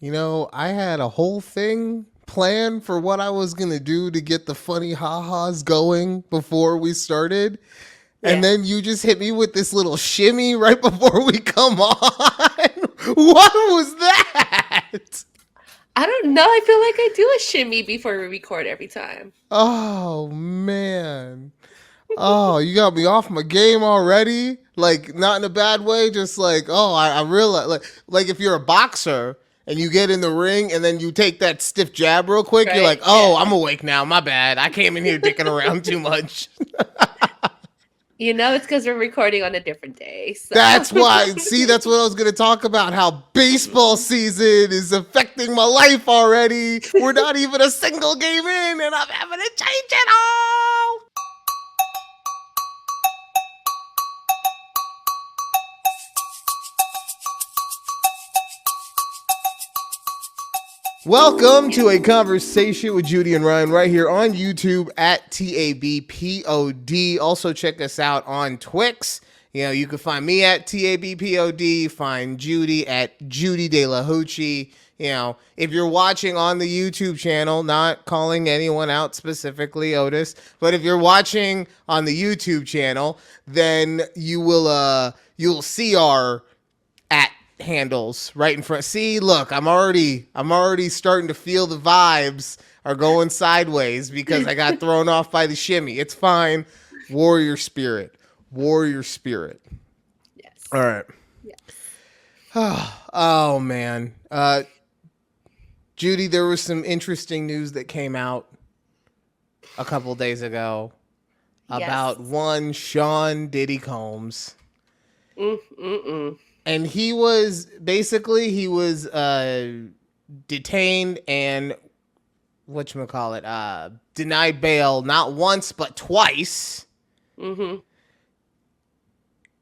I had a whole thing planned for what I was going to do to get the funny ha-has going before we started. And Yeah. then you just hit me with this little shimmy right before we come on. What was that? I don't know. I feel like I do a shimmy before we record every time. Oh, man. Oh, you got me off my game already? Like, not in a bad way, just like, oh, I realize, like if you're a boxer and you get in the ring and then you take that stiff jab real quick, you're Right? like, oh, Yeah. I'm awake now. My bad. I came in here dicking around too much. It's because we're recording on a different day. So, That's why. See, that's what I was going to talk about. How baseball season is affecting my life already. We're not even a single game in, and I'm having to change it all. Welcome to a conversation with Judy and Ryan right here on YouTube at TABPOD. Also check us out on Twix. You can find me at TABPOD, find Judy at Judy De La Hoochie. If you're watching on the YouTube channel, not calling anyone out specifically, Otis, but if you're watching on the YouTube channel, then you'll see our at handles right in front. See, look, I'm already starting to feel the vibes are going sideways because I got thrown off by the shimmy. It's fine. Warrior spirit. Warrior spirit. yes. All right. Yes. Oh man. Judy, there was some interesting news that came out a couple days ago about one Sean Diddy Combs. And he was detained and denied bail not once but twice. Mm-hmm.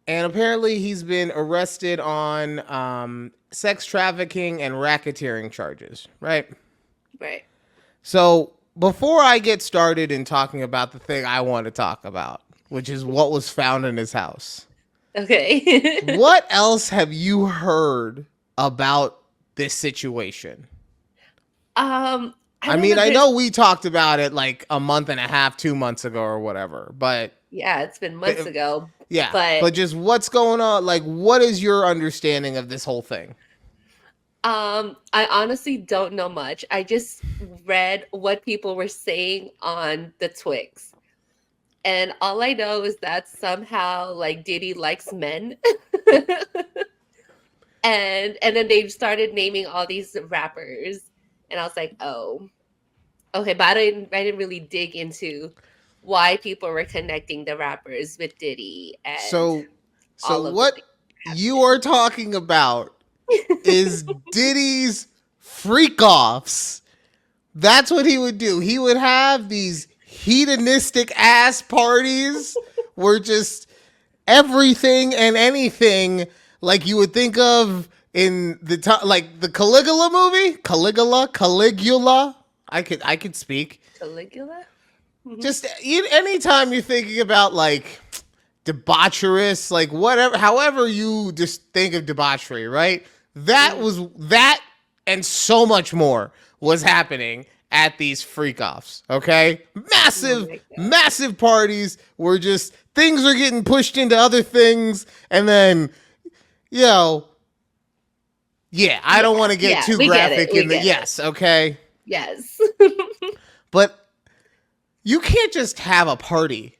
And apparently he's been arrested on sex trafficking and racketeering charges, right? Right. So before I get started in talking about the thing I want to talk about, which is what was found in his house. Okay. What else have you heard about this situation? I I know we talked about it like a month and a half, 2 months ago or whatever, but yeah, it's been months ago. yeah, But just what's going on? Like, what is your understanding of this whole thing? I honestly don't know much. I just read what people were saying on the Twix. And all I know is that somehow like Diddy likes men. and then they started naming all these rappers. And I was like, oh, okay, but I didn't really dig into why people were connecting the rappers with Diddy and So all of the what you are talking about is Diddy's freak offs. That's what he would do. He would have these hedonistic ass parties where just everything and anything like you would think of in like the Caligula movie, Caligula. I could speak. Caligula. Mm-hmm. Just anytime you're thinking about like debaucherous, like whatever, however you just think of debauchery, right? That was that and so much more was happening at these freak offs. Okay, massive parties where just things are getting pushed into other things, and then I don't want to get too graphic in the yes, okay, yes, but you can't just have a party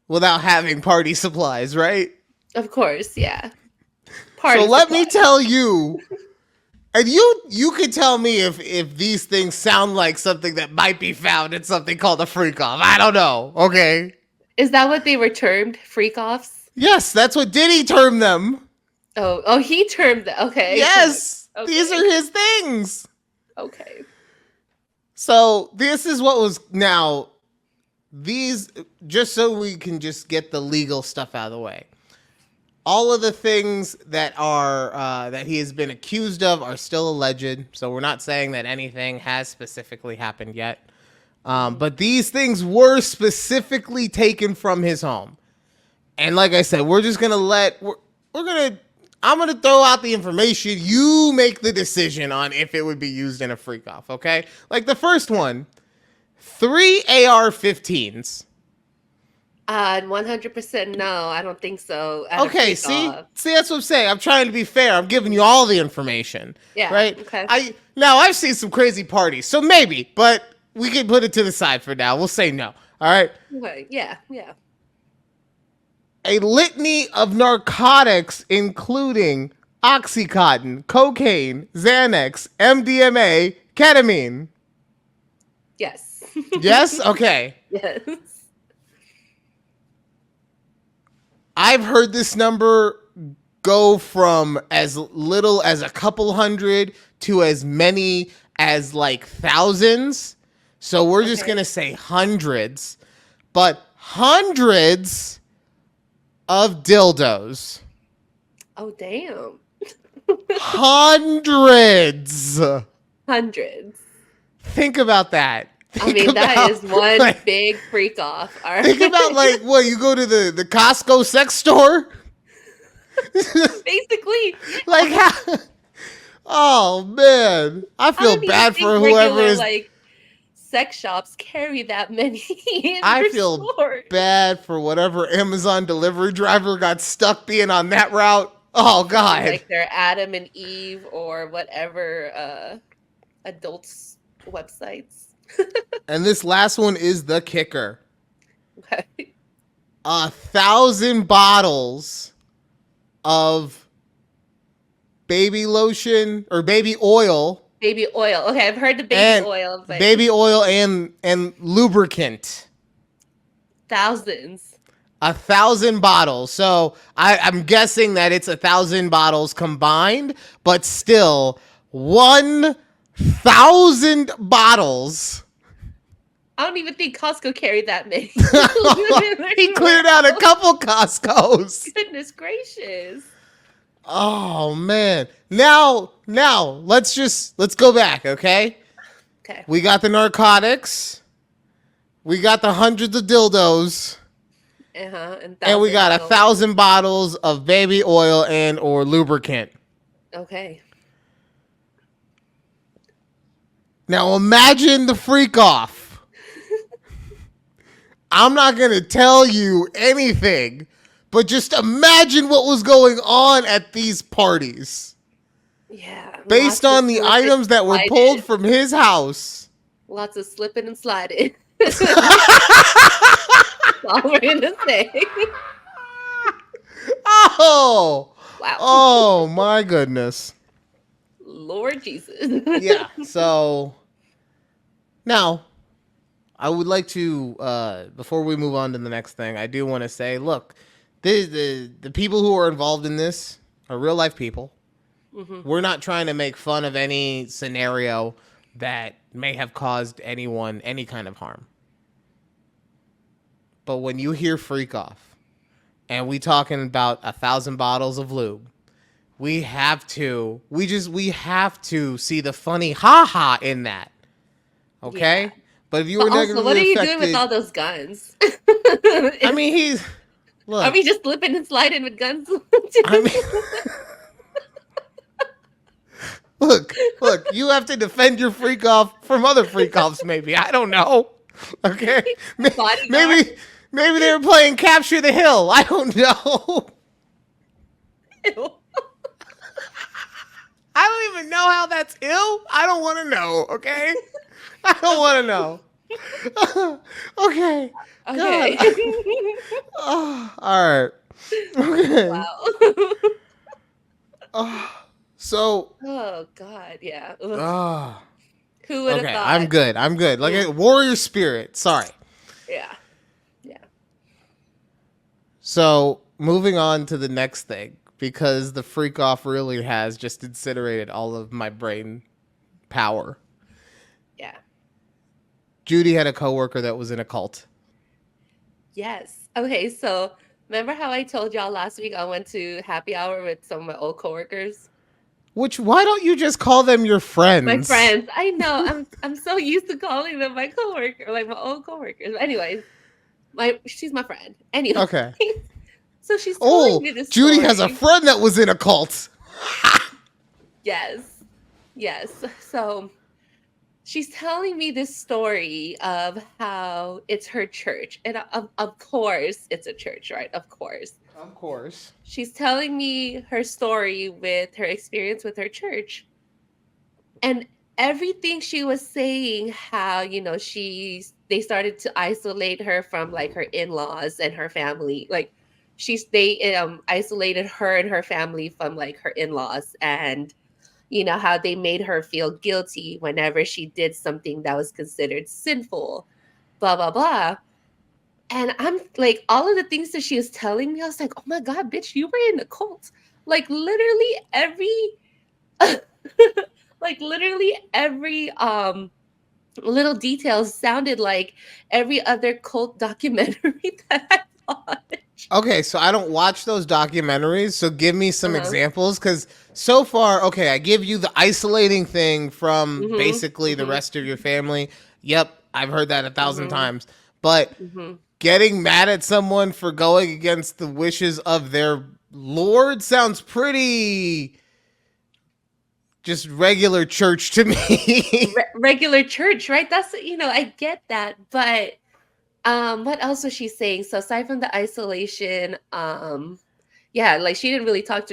without having party supplies, right? of course, yeah. So let me tell you, and you could tell me if these things sound like something that might be found in something called a freak off. I don't know. Okay. Is that what they were termed, freak offs? Yes, that's what Diddy termed them. Oh, he termed them. Okay. Yes, okay. These are his things. Okay. So this is what was now. These, just so we can just get the legal stuff out of the way. All of the things that are that he has been accused of are still alleged. So we're not saying that anything has specifically happened yet. But these things were specifically taken from his home. And like I said, we're just going to I'm going to throw out the information. You make the decision on if it would be used in a freak off, okay? Like the first one, 3 AR-15s. 100% no, I don't think so. At a Okay, freak see? off. See, that's what I'm saying. I'm trying to be fair. I'm giving you all the information. Yeah. Right? Okay. I've seen some crazy parties, so maybe, but we can put it to the side for now. We'll say no. All right? Okay. Yeah. Yeah. A litany of narcotics, including Oxycontin, cocaine, Xanax, MDMA, ketamine. Yes. Yes? Okay. Yes. I've heard this number go from as little as a couple hundred to as many as like thousands. So we're just going to say hundreds. But hundreds of dildos. Oh, damn. Hundreds. Hundreds. Think about that. That is one big freak off. All right. Think about like what you go to the Costco sex store. Basically. Like how? Oh man, I feel bad for whoever is. Like sex shops carry that many. I feel bad for whatever Amazon delivery driver got stuck being on that route. Oh God. Like they're Adam and Eve or whatever adults websites. And this last one is the kicker. Okay. 1,000 bottles of baby lotion or baby oil. Baby oil. Okay, I've heard the baby oil. But baby oil and lubricant. Thousands. 1,000 bottles. So I'm guessing that it's 1,000 bottles combined, but still 1,000 bottles. I don't even think Costco carried that many. He cleared out a couple Costco's. Goodness gracious. Oh man. Now let's go back, okay? Okay. We got the narcotics. We got the hundreds of dildos. And we got 1,000 bottles of baby oil and or lubricant. Okay. Now imagine the freak off. I'm not going to tell you anything, but just imagine what was going on at these parties. Yeah. Based on the items that were pulled from his house. Lots of slipping and sliding. That's all we're going to say. Oh. Wow. Oh, my goodness. Lord Jesus. Yeah. So now I would like to, before we move on to the next thing, I do want to say, look, the people who are involved in this are real life people. Mm-hmm. We're not trying to make fun of any scenario that may have caused anyone any kind of harm. But when you hear freak off and we talking about 1,000 bottles of lube, we have to see the funny ha-ha in that. Okay? Yeah. But if you were negatively what are you affected, doing with all those guns? I mean, look. Are we just slipping and sliding with guns? I mean, look, you have to defend your freak off from other freak offs, maybe. I don't know. Okay? Maybe they were playing Capture the Hill. I don't know. Ew. I don't even know how that's ill. I don't want to know, okay? I don't want to know. Okay. Oh, all right. Okay. Wow. So. Oh God, yeah. Who would have thought? I'm good. Like a warrior spirit. Sorry. Yeah. So moving on to the next thing, because the freak off really has just incinerated all of my brain power. Yeah. Judy had a coworker that was in a cult. Yes. Okay, so remember how I told y'all last week I went to happy hour with some of my old coworkers? Why don't you just call them your friends? My friends. I know. I'm so used to calling them my coworker, like my old coworkers. But anyways, she's my friend. Anyway. Okay. So she's telling Oh, me this Judy has a story. friend that was in a cult. Yes. Yes. So she's telling me this story of how it's her church. And of course, it's a church, right? Of course. Of course. She's telling me her story with her experience with her church. And everything she was saying, how, they started to isolate her from like her in-laws and her family. Like they isolated her and her family from like her in-laws, and how they made her feel guilty whenever she did something that was considered sinful, blah, blah, blah. And I'm like, all of the things that she was telling me, I was like, oh my God, bitch, you were in a cult. Like literally every, like literally every little detail sounded like every other cult documentary that I watched. Okay, so I don't watch those documentaries, so give me some Uh-huh. examples, because so far, okay, I give you the isolating thing from Mm-hmm. basically the Mm-hmm. rest of your family. Yep, I've heard that 1,000 Mm-hmm. times. But Mm-hmm. getting mad at someone for going against the wishes of their lord sounds pretty just regular church to me. Regular church, right? That's, I get that, but what else was she saying? So aside from the isolation, yeah, like she didn't talk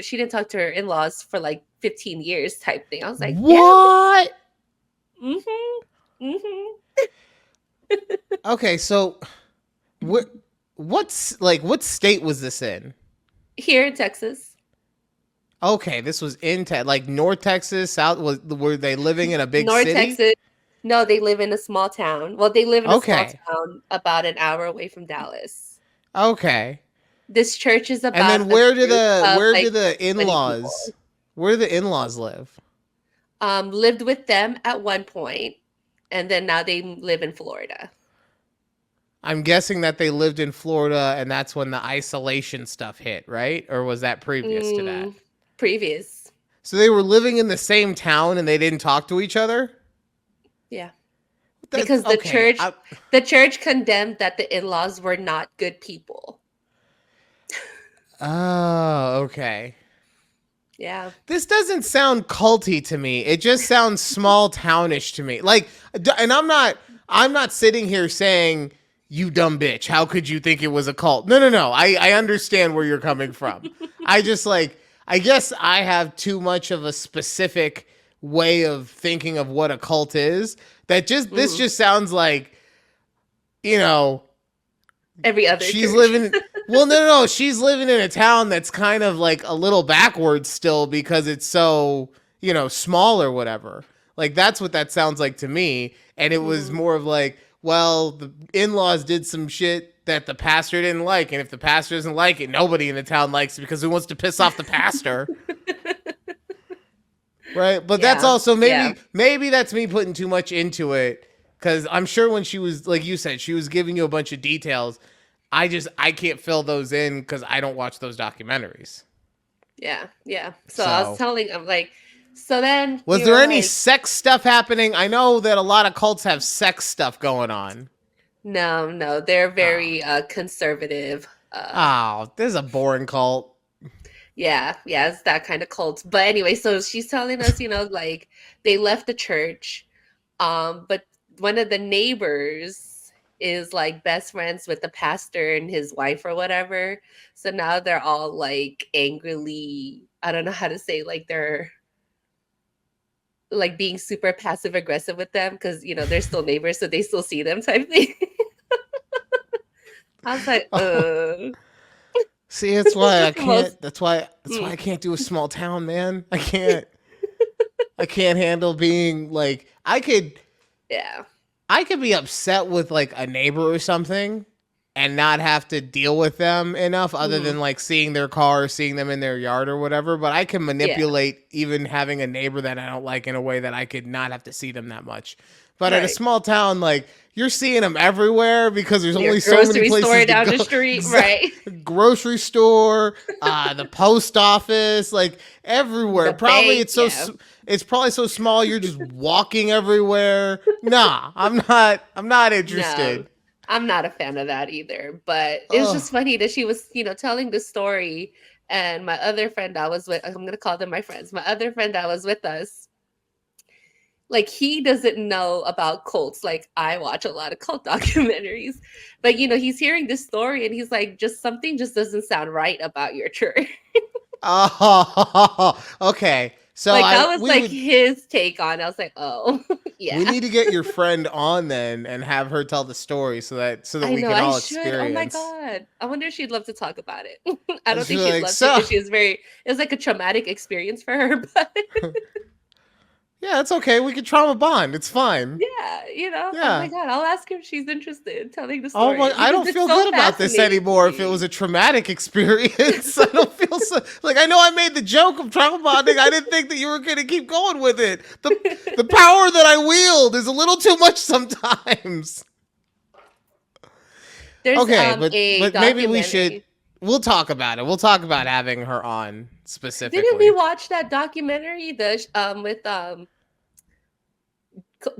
to her in-laws for like 15 years type thing. I was like, damn. What? Mm-hmm. Mm-hmm. Okay, so what what state was this in? Here in Texas. Okay, this was in like North Texas, South. Were they living in a big North city? Texas. No, they live in a small town. Well, they live in a small Okay, town about an hour away from Dallas. okay. This church is And about then a group of where do like the 20 people. in-laws where do the in-laws live? Lived with them at one point, and then now they live in Florida. I'm guessing that they lived in Florida, and that's when the isolation stuff hit, right? Or was that previous to that? Previous. So they were living in the same town and they didn't talk to each other? Yeah. That's Because okay. the church condemned that the in-laws were not good people. Oh, okay. Yeah. This doesn't sound culty to me. It just sounds small townish to me. Like, and I'm not sitting here saying, you dumb bitch, how could you think it was a cult? No, no, no. I understand where you're coming from. I just like, I guess I have too much of a specific way of thinking of what a cult is, that this just sounds like, you know, Every other she's church. living well, no, she's living in a town that's kind of like a little backwards still because it's so, small or whatever. Like that's what that sounds like to me. And it was more of like, well, the in-laws did some shit that the pastor didn't like, and if the pastor doesn't like it, nobody in the town likes it because who wants to piss off the pastor? Right? But that's also maybe that's me putting too much into it, because I'm sure when she was, like you said, she was giving you a bunch of details. I can't fill those in because I don't watch those documentaries. Yeah, yeah. So I was telling him, like, so then was there any sex stuff happening? I know that a lot of cults have sex stuff going on. No, they're very conservative. This is a boring cult. Yeah, it's that kind of cult. But anyway, so she's telling us, like they left the church, but one of the neighbors is like best friends with the pastor and his wife or whatever. So now they're all like angrily, I don't know how to say, like they're like being super passive aggressive with them because they're still neighbors, so they still see them type thing. I was like, See, that's why I can't. That's why I can't do a small town, man. I can't. I can't handle being like I could. Yeah. I could be upset with like a neighbor or something and not have to deal with them enough other than like seeing their car, seeing them in their yard or whatever. But I can manipulate even having a neighbor that I don't like in a way that I could not have to see them that much. But at a small town, like you're seeing them everywhere because there's only so many places store to down go. the street, right? Grocery store, the post office, like everywhere. The Probably bank, it's probably so small you're just walking everywhere. Nah, I'm not interested. No, I'm not a fan of that either. But it was Oh, just funny that she was, telling the story, and my other friend I was with, I'm gonna call them my friends. My other friend that was with us, like he doesn't know about cults. Like I watch a lot of cult documentaries, but he's hearing this story and he's like, just something just doesn't sound right about your church. oh, okay. So Like I that was we like would his take on it. I was like, oh we yeah. need to get your friend on then and have her tell the story so that I we know can I all should. Oh my experience. god. I wonder if she'd love to talk about it. I I don't was think she'd like, love to so because it was like a traumatic experience for her, but yeah, it's okay. We can trauma bond. It's fine. yeah, oh my Yeah. god, I'll ask her if she's interested in telling the Oh my! story I because don't it's feel so good about this fascinating to anymore. If it was me. a traumatic experience, I don't feel so. Like I know I made the joke of trauma bonding. I didn't think that you were going to keep going with it. The power that I wield is a little too much sometimes. There's Okay, a but maybe we should. documentary. We'll talk about it. We'll talk about having her on Didn't we specifically. watch that documentary with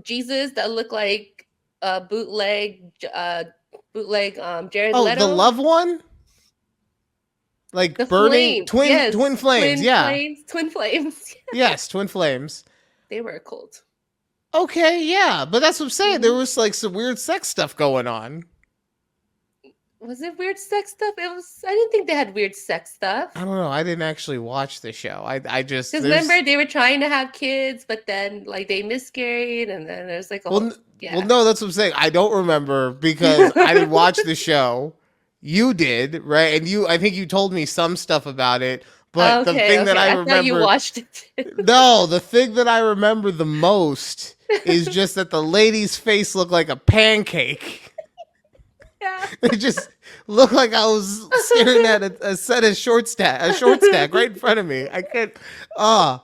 Jesus that looked like bootleg Jared Oh, the Leto? love one, The like burning Flames. twin Yes, flames. Yeah, Twin Flames. yes, twin flames. They were a cult. Okay, yeah, but that's what I'm saying. There Mhm. was like some weird sex stuff going on. Was it weird sex stuff? I didn't think they had weird sex I stuff. don't know. I didn't actually watch the show. I just Because there's remember, they were trying to have kids, but then like they miscarried, and then there's like a well whole well yeah. no, that's what I'm saying. I don't remember because I didn't watch the show. You did, right? And I think you told me some stuff about it. But the Okay, thing that okay. I I thought you remember, watched it too. no, the thing that I remember the most is just that the lady's face looked like a pancake. Yeah. It just looked like I was staring at a set of a short stack right in front of me. I can't. Ah.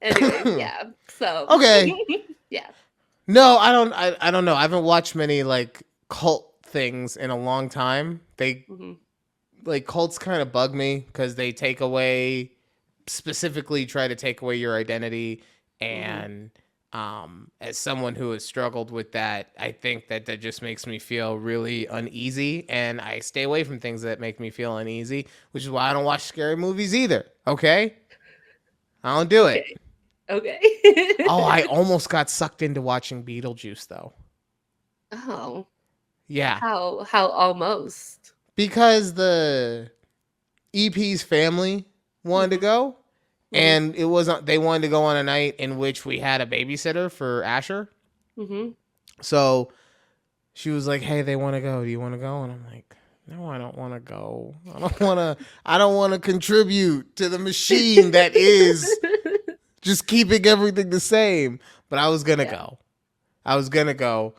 Anyways, yeah. So Okay. yeah. No, I don't. I don't know. I haven't watched many like cult things in a long time. They Mhm. like cults kind of bug me because they take away, specifically try to take away your identity. Mhm. And as someone who has struggled with that, I think that just makes me feel really uneasy, and I stay away from things that make me feel uneasy, which is why I don't watch scary movies either. Okay, I don't do it. Okay. Okay. Oh, I almost got sucked into watching Beetlejuice though. Oh, Yeah, how almost? because the EP's family wanted to Mhm. go, Mhm. and it wasn't. They wanted to go on a night in which we had a babysitter for Asher. Mhm. So she was like, "Hey, they want to go. Do you want to go?" And I'm like, "No, I don't want to go. I don't want to. I don't want to contribute to the machine that is just keeping everything the same." But I was gonna Yeah. go. I was gonna go,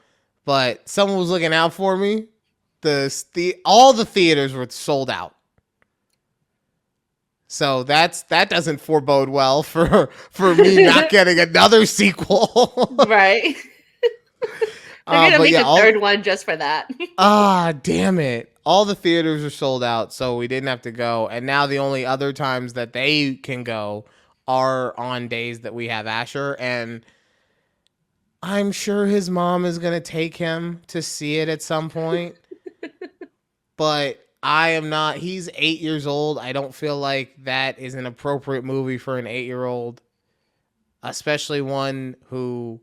but someone was looking out for me. All the theaters were sold out. So that doesn't forebode well for me not getting another sequel. Right. They're gonna But make yeah, a third one just for that. damn it. All the theaters are sold out, so we didn't have to go. And now the only other times that they can go are on days that we have Asher. And I'm sure his mom is going to take him to see it at some point. But I am not. He's 8 years old. I don't feel like that is an appropriate movie for an 8-year-old, especially one who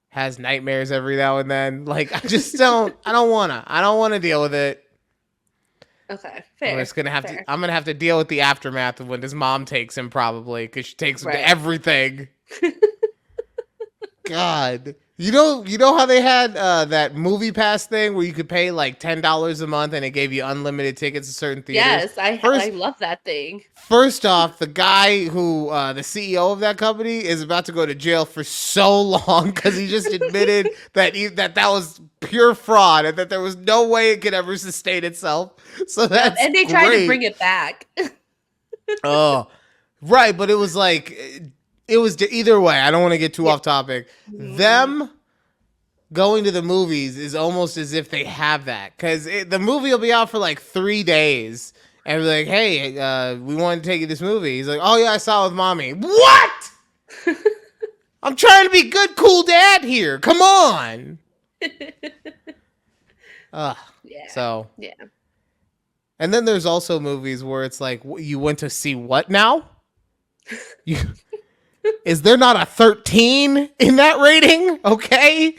has nightmares every now and then. Like I just don't. I don't wanna. I don't want to deal with it. Okay, I'm fair. just gonna have to. Fair. I'm gonna have to deal with the aftermath of when his mom takes him, probably because she takes him to Right. everything. God, you know how they had that movie pass thing where you could pay like $10 a month and it gave you unlimited tickets to certain theaters. Yes, I First, love that thing. First off, the guy who, the CEO of that company, is about to go to jail for so long because he just admitted that was pure fraud and that there was no way it could ever sustain itself. So that's And they great. tried to bring it back. Oh, right, but it was like either way. I don't want to get too off topic. Mhm. Them going to the movies is almost as if they have that because the movie will be out for like 3 days. And be like, hey, we want to take you to this movie. He's like, oh yeah, I saw it with mommy. What? I'm trying to be good, cool dad here. Come on. Ugh. Yeah. So, Yeah. and then there's also movies where it's like, you went to see what now? You, is there not a 13 in that rating? Okay.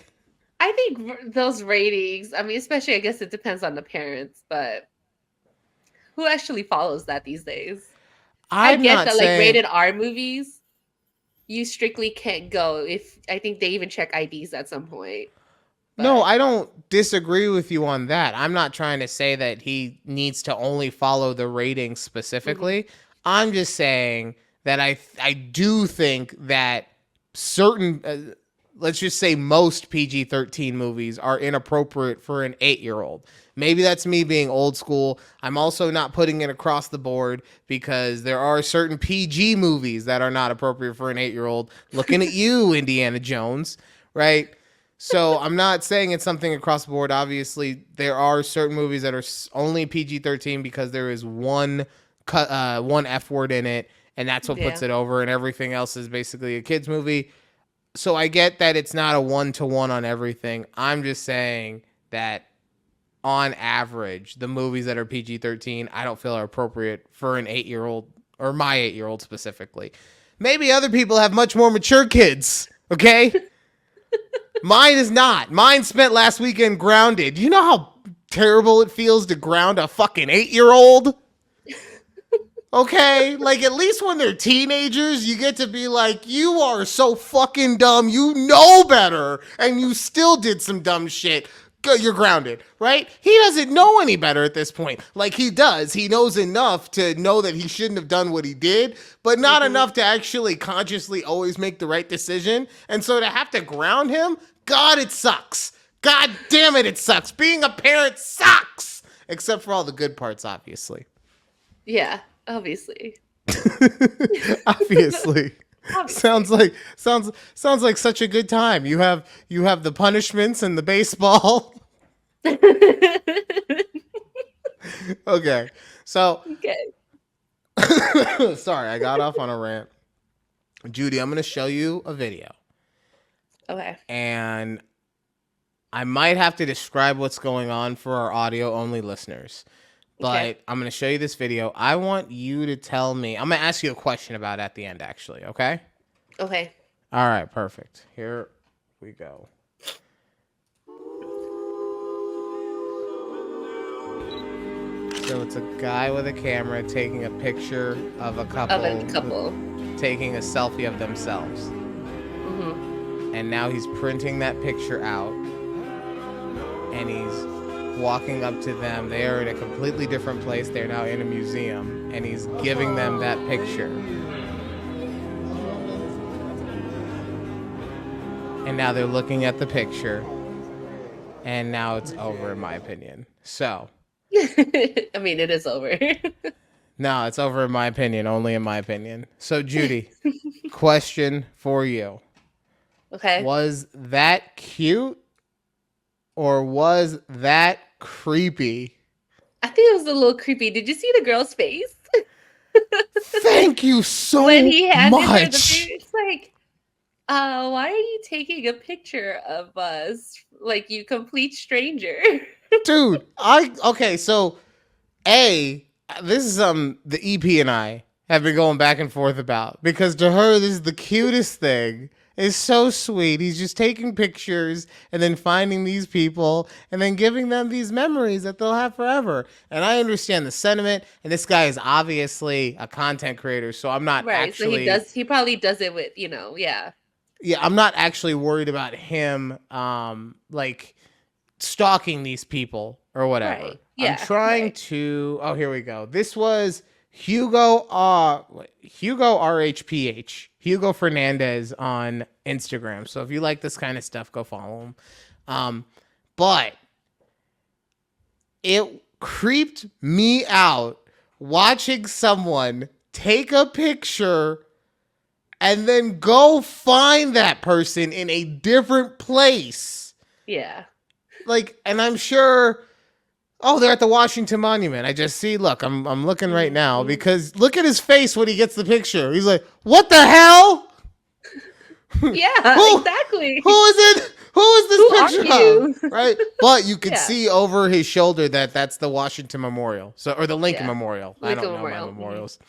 I think those ratings, I mean, especially, I guess it depends on the parents, but who actually follows that these days? I I'm get not that, like, saying rated R movies, you strictly can't go if, I think they even check IDs at some point. No, But I don't disagree with you on that. I'm not trying to say that he needs to only follow the ratings mhm. specifically. I'm just saying that I do think that certain let's just say most PG-13 movies are inappropriate for an 8-year-old. Maybe that's me being old school. I'm also not putting it across the board because there are certain PG movies that are not appropriate for an 8-year-old. Looking at you, Indiana Jones, right? So I'm not saying it's something across the board. Obviously, there are certain movies that are only PG-13 because there is one one F word in it, and that's what puts Yeah. it over, and everything else is basically a kids movie. So I get that it's not a 1-to-1 on everything. I'm just saying that on average, the movies that are PG-13, I don't feel are appropriate for an 8-year-old or my 8-year-old specifically. Maybe other people have much more mature kids, okay? Mine is not. Mine spent last weekend grounded. You know how terrible it feels to ground a fucking 8-year-old? Okay? Like, at least when they're teenagers, you get to be like, you are so fucking dumb. You know better. And you still did some dumb shit. You're grounded, right? He doesn't know any better at this point. Like, he does. He knows enough to know that he shouldn't have done what he did, but not Mhm. enough to actually consciously always make the right decision. And so to have to ground him, God, it sucks. God damn it, it sucks. Being a parent sucks. Except for all the good parts, obviously. Yeah, obviously. Obviously. Obviously. Sounds like such a good time. You have the punishments and the baseball. Okay. So Okay. sorry, I got off on a rant. Judy, I'm going to show you a video. Okay. And I might have to describe what's going on for our audio only listeners. But Okay. I'm going to show you this video. I want you to tell me. I'm going to ask you a question about it at the end, actually. Okay? Okay. All right, perfect. Here we go. So it's a guy with a camera taking a picture of a couple, taking a selfie of themselves. Mm-hmm. And now he's printing that picture out. And he's walking up to them. They are in a completely different place. They're now in a museum. And he's giving them that picture. And now they're looking at the picture. And now it's over, in my opinion. So. I mean, it is over. No, it's over in my opinion. Only in my opinion. So, Judy, question for you. Okay. Was that cute? Or was that creepy? I think it was a little creepy. Did you see the girl's face? Thank you so when he handed her the much. picture, it's like, why are you taking a picture of us like you complete stranger? Dude, okay, so this is the EP and I have been going back and forth about, because to her this is the cutest thing. It's so sweet. He's just taking pictures and then finding these people and then giving them these memories that they'll have forever. And I understand the sentiment, and this guy is obviously a content creator, so I'm not Right. actually So he probably does it with, yeah. Yeah, I'm not actually worried about him like stalking these people or whatever. Right. I'm Yeah. trying to here we go. This was Hugo RHPH. Hugo Fernandez on Instagram. So if you like this kind of stuff, go follow him. But it creeped me out watching someone take a picture and then go find that person in a different place. Yeah. Like, and I'm sure, they're at the Washington Monument. I just see, look, I'm looking right now, because look at his face when he gets the picture. He's like, what the hell? Yeah, exactly. Who is it? Who is this Who are picture you? of? Right? But you could Yeah. see over his shoulder that that's the Washington Memorial. So, or the Lincoln Yeah. Memorial. I Lincoln don't know my Memorial. memorials.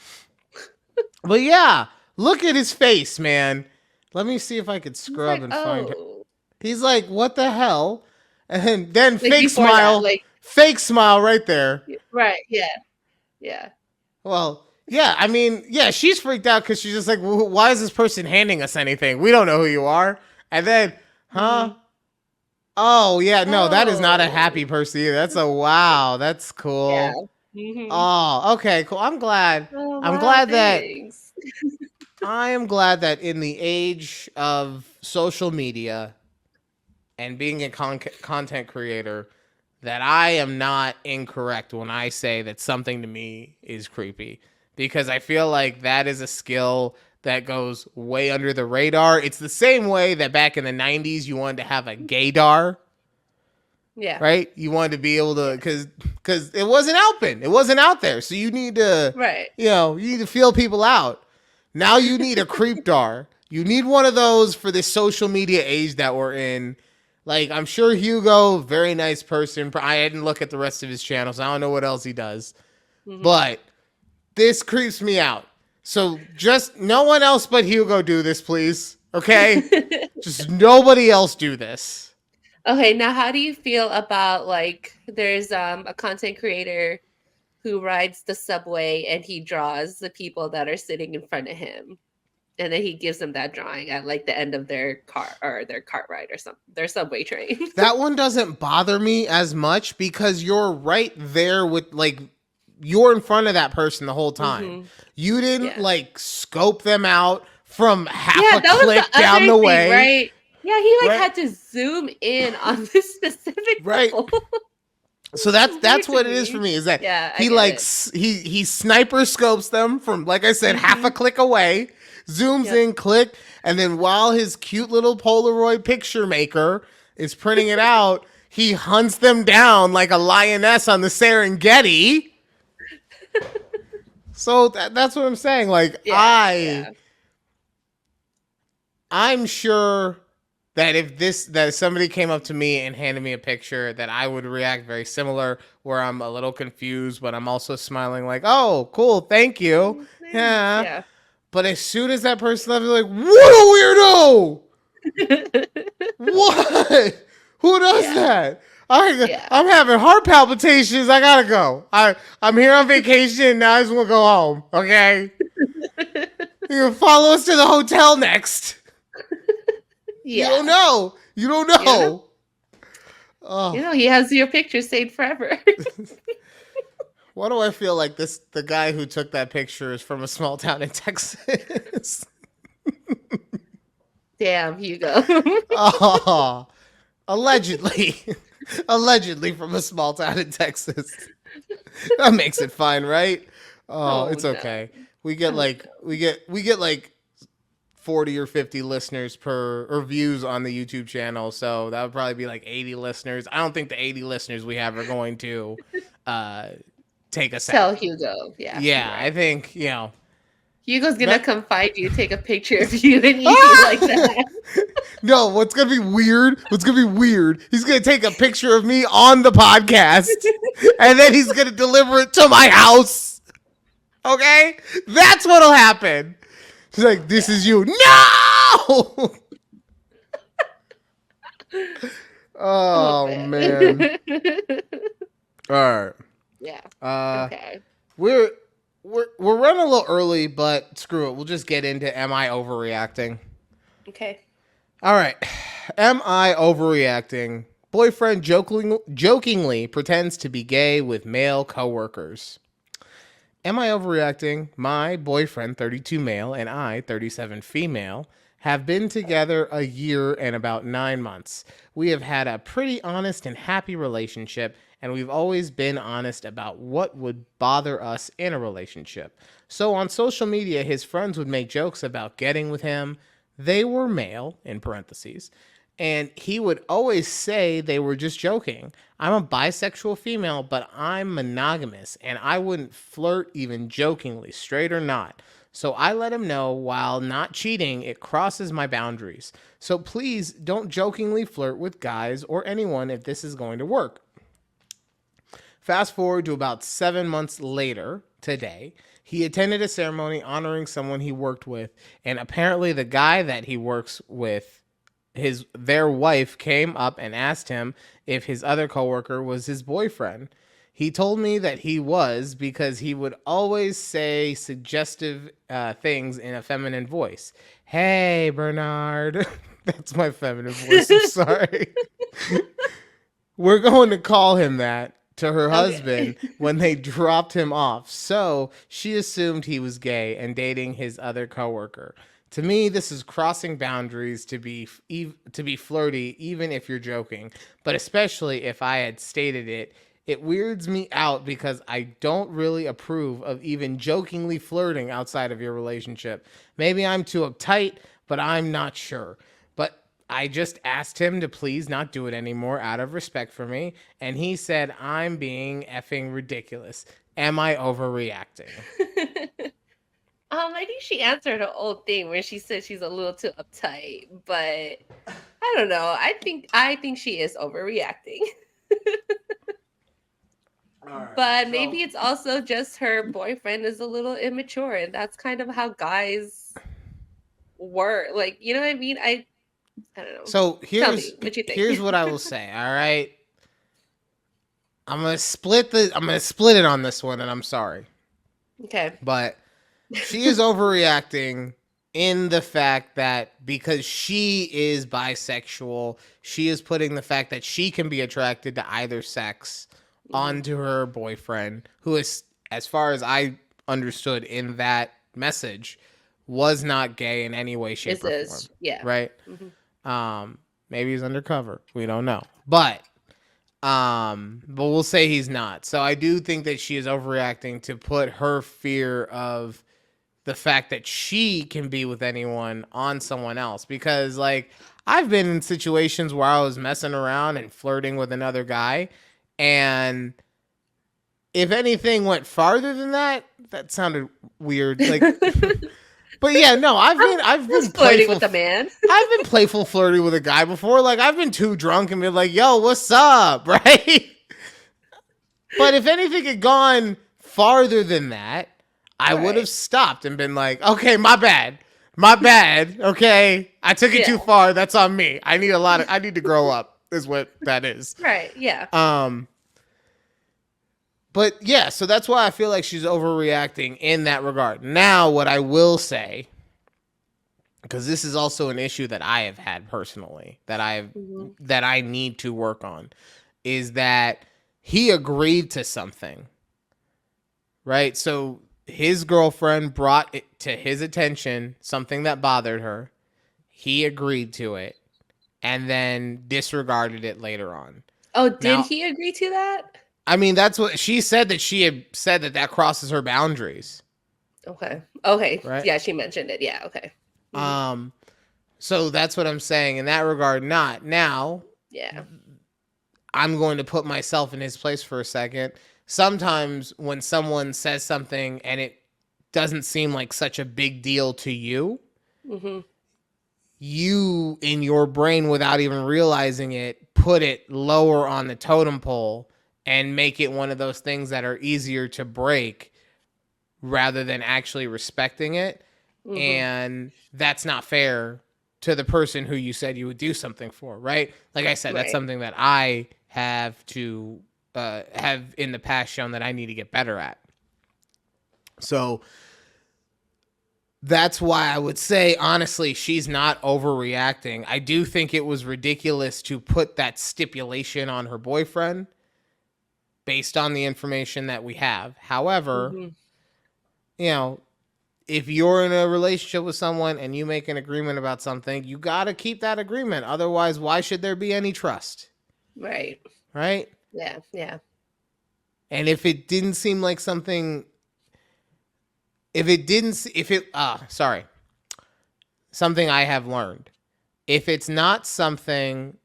But yeah, look at his face, man. Let me see if I could He's scrub like, and find her. oh. He's like, what the hell? And then Like fake smile right there. right, yeah, yeah. Well, yeah, I mean, yeah, she's freaked out because she's just like, why is this person handing us anything? We don't know who you are. And then, huh? Mm-hmm. Oh, yeah, no, that is not a Oh, happy person either. That's a wow. That's yeah. cool. Mm-hmm. Oh, okay, cool. I'm glad. Oh, I'm wow, glad that thanks. I am glad that in the age of social media and being a content creator, that I am not incorrect when I say that something to me is creepy, because I feel like that is a skill that goes way under the radar. It's the same way that back in the 90s you wanted to have a gaydar, Yeah, right? You wanted to be able to, because it wasn't open. It wasn't out there. So you need to, right. you need to feel people out. Now you need a creepdar. You need one of those for this social media age that we're in. Like, I'm sure Hugo, very nice person. I didn't look at the rest of his channels. I don't know what else he does. Mm-hmm. But this creeps me out. So just no one else but Hugo do this, please. Okay? Just nobody else do this. Okay, now how do you feel about like there's a content creator who rides the subway and he draws the people that are sitting in front of him, and then he gives them that drawing at like the end of their car or their cart ride or something, their subway train. That one doesn't bother me as much because you're right there with, like, you're in front of that person the whole time. Mm-hmm. You didn't Yeah. like scope them out from half Yeah, a that was click the down other the thing, way. right? Yeah, he like Right. had to zoom in on this specific Right. couple. So that's Weird what to it is me. for me, is that Yeah, I he get like it. he sniper scopes them from, like I said, half a click away, zooms Yep. in, click, and then while his cute little Polaroid picture maker is printing it out, he hunts them down like a lioness on the Serengeti. So that's what I'm saying. Like, Yeah. I'm sure that if somebody came up to me and handed me a picture, that I would react very similar, where I'm a little confused, but I'm also smiling like, oh, cool, thank you. Yeah. Yeah. But as soon as that person left, they're like, what a weirdo! What? Who does Yeah. that? Yeah. I'm having heart palpitations. I gotta go. I'm here on vacation. Now I just want to go home. Okay. You can follow us to the hotel next. Yeah. You don't know. You don't know. Oh, You know, he has your picture saved forever. why do I feel like the guy who took that picture is from a small town in Texas? Damn, Hugo. Oh, allegedly. Allegedly from a small town in Texas. That makes it fine, right? Oh, it's no. okay. We get like 40 or 50 listeners or views on the YouTube channel, so that would probably be like 80 listeners. I don't think the 80 listeners we have are going to take us Tell out. Hugo. Yeah. Yeah, right. I think, Hugo's gonna come find you, take a picture of you, and eat you like that. No, what's gonna be weird? He's gonna take a picture of me on the podcast, and then he's gonna deliver it to my house. Okay, that's what'll happen. He's like, "This is you." No. Oh man. All right. Yeah. Okay. Okay. We're running a little early, but screw it. We'll just get into am I overreacting? Okay. All right. Am I overreacting? Boyfriend jokingly pretends to be gay with male coworkers. Am I overreacting? My boyfriend, 32 male, and I, 37 female, have been together a year and about 9 months. We have had a pretty honest and happy relationship, and we've always been honest about what would bother us in a relationship. So on social media, his friends would make jokes about getting with him. They were male, in parentheses, and he would always say they were just joking. I'm a bisexual female, but I'm monogamous, and I wouldn't flirt even jokingly, straight or not. So I let him know while not cheating, it crosses my boundaries. So please don't jokingly flirt with guys or anyone if this is going to work. Fast forward to about 7 months later, today, he attended a ceremony honoring someone he worked with, and apparently the guy that he works with, their wife came up and asked him if his other coworker was his boyfriend. He told me that he was because he would always say suggestive things in a feminine voice. Hey, Bernard. That's my feminine voice. I'm sorry. We're going to call him that to her husband when they dropped him off. So she assumed he was gay and dating his other coworker. To me, this is crossing boundaries to be flirty, even if you're joking. But especially if I had stated it, it weirds me out because I don't really approve of even jokingly flirting outside of your relationship. Maybe I'm too uptight, but I'm not sure. But I just asked him to please not do it anymore out of respect for me. And he said, I'm being effing ridiculous. Am I overreacting? I think she answered her old thing where she said she's a little too uptight, but I don't know. I think she is overreacting. But maybe it's also just her boyfriend is a little immature, and that's kind of how guys work. Like, you know what I mean? I don't know. So Tell me what you think. Here's what I will say. All right, I'm gonna split it on this one, and I'm sorry. Okay. But she is overreacting in the fact that because she is bisexual, she is putting the fact that she can be attracted to either sex onto her boyfriend, who is, as far as I understood in that message, was not gay in any way, shape, or form. Yeah. Right? Mm-hmm. Maybe he's undercover. We don't know. But we'll say he's not. So I do think that she is overreacting to put her fear of the fact that she can be with anyone on someone else. Because, like, I've been in situations where I was messing around and flirting with another guy, and if anything went farther than that, that sounded weird. Like, but yeah, no, I've been flirting with a man. I've been playful flirting with a guy before. Like, I've been too drunk and been like, "Yo, what's up?" Right? But if anything had gone farther than that, I would have stopped and been like, "Okay, my bad. Okay, I took it too far. That's on me. I need to grow up." Is what that is. Right. Yeah. But yeah, so that's why I feel like she's overreacting in that regard. Now, what I will say, because this is also an issue that I have had personally, that I need to work on, is that he agreed to something, right? So his girlfriend brought it to his attention, something that bothered her. He agreed to it and then disregarded it later on. Oh, did he agree to that? I mean, that's what she said, that she had said that crosses her boundaries. Okay. Right? Yeah, she mentioned it. Yeah, okay. Mm-hmm. So that's what I'm saying in that regard. Not now. Yeah. I'm going to put myself in his place for a second. Sometimes when someone says something and it doesn't seem like such a big deal to you, you, in your brain, without even realizing it, put it lower on the totem pole and make it one of those things that are easier to break rather than actually respecting it. And that's not fair to the person who you said you would do something for, right? Like I said, that's something that I have to have in the past shown that I need to get better at. So that's why I would say, honestly, she's not overreacting. I do think it was ridiculous to put that stipulation on her boyfriend based on the information that we have. However, you know, if you're in a relationship with someone and you make an agreement about something, you got to keep that agreement. Otherwise, why should there be any trust? Right? Yeah. And if it didn't seem like something, something I have learned, if it's not something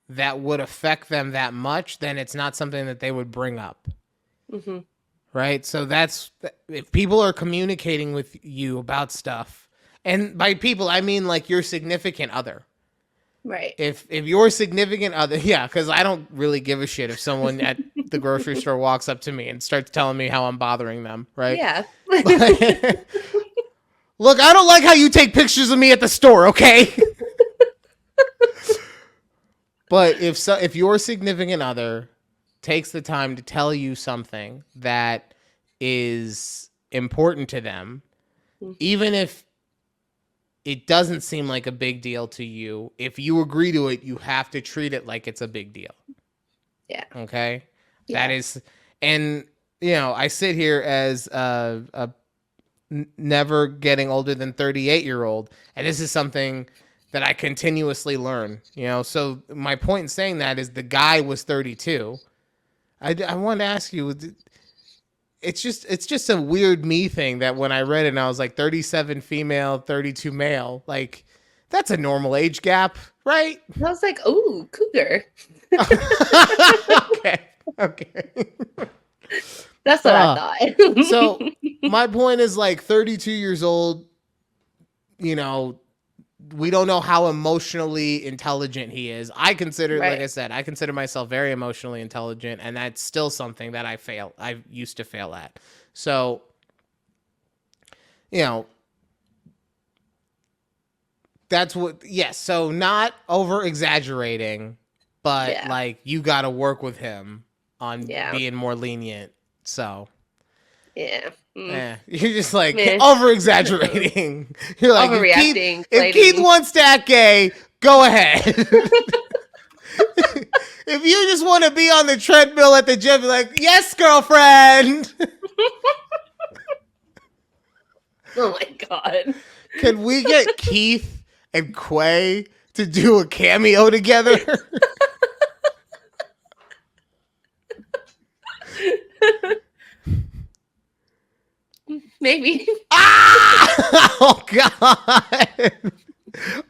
that would affect them that much, then it's not something that they would bring up. right? So if people are communicating with you about stuff, and by people, I mean like your significant other. Right. If your significant other, yeah, because I don't really give a shit if someone at the grocery store walks up to me and starts telling me how I'm bothering them, right? Yeah. Look, I don't like how you take pictures of me at the store, okay? But if your significant other takes the time to tell you something that is important to them, even if it doesn't seem like a big deal to you, if you agree to it, you have to treat it like it's a big deal. Yeah. Okay? Yeah. That is, and, I sit here as a never getting older than 38-year-old, and this is something that I continuously learn, So my point in saying that is the guy was 32. I wanted to ask you, it's just a weird me thing that when I read it and I was like 37 female, 32 male, like that's a normal age gap, right? I was like, ooh, cougar. Okay. That's what I thought. So my point is like 32 years old, we don't know how emotionally intelligent he is. I consider, Right. like I said, I consider myself very emotionally intelligent, and that's still something that I used to fail at. So, that's what, yes. So not over exaggerating, but like you got to work with him on being more lenient. So. Yeah. You're just like over exaggerating. You're like, overreacting. If Keith wants to act gay, go ahead. If you just want to be on the treadmill at the gym, be like, yes, girlfriend. Oh my God. Can we get Keith and Quay to do a cameo together? Maybe. Oh, God.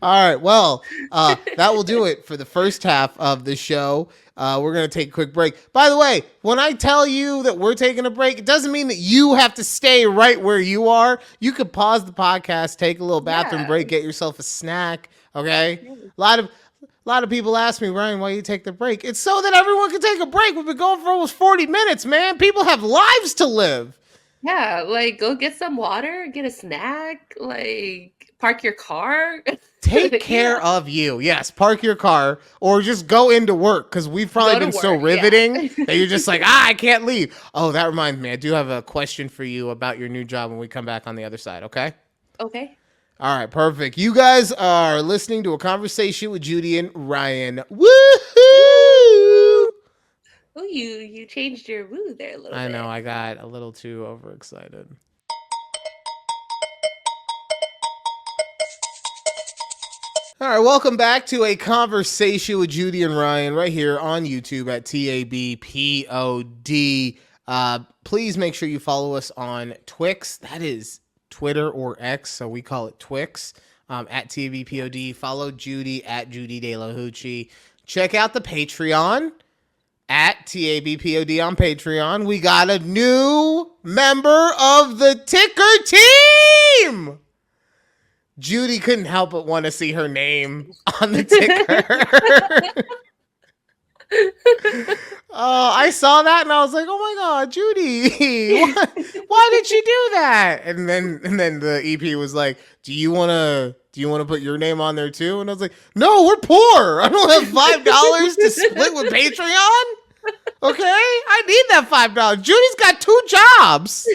All right. Well, that will do it for the first half of the show. We're going to take a quick break. By the way, when I tell you that we're taking a break, it doesn't mean that you have to stay right where you are. You could pause the podcast, take a little bathroom break, get yourself a snack. Okay. A lot of people ask me, Ryan, why you take the break? It's so that everyone can take a break. We've been going for almost 40 minutes, man. People have lives to live. Yeah, like go get some water, get a snack, like park your car. Take care of you. Yes, park your car or just go into work because we've probably been so riveting that you're just like, I can't leave. Oh, that reminds me. I do have a question for you about your new job when we come back on the other side, okay? Okay. All right, perfect. You guys are listening to a conversation with Judy and Ryan. Woohoo! Oh, you changed your woo there a little bit. I know, I got a little too overexcited. All right, welcome back to a conversation with Judy and Ryan right here on YouTube at TABPOD. Please make sure you follow us on Twix. That is Twitter or X, so we call it Twix, at TABPOD. Follow Judy at Judy De La Hoochie. Check out the Patreon at TABPOD on Patreon. We got a new member of the Ticker team. Judy couldn't help but want to see her name on the ticker. I saw that and I was like, "Oh my God, Judy! Why did you do that?" And then the EP was like, "Do you want to put your name on there too?" And I was like, "No, we're poor. I don't have $5 to split with Patreon. Okay, I need that $5. Judy's got 2 jobs."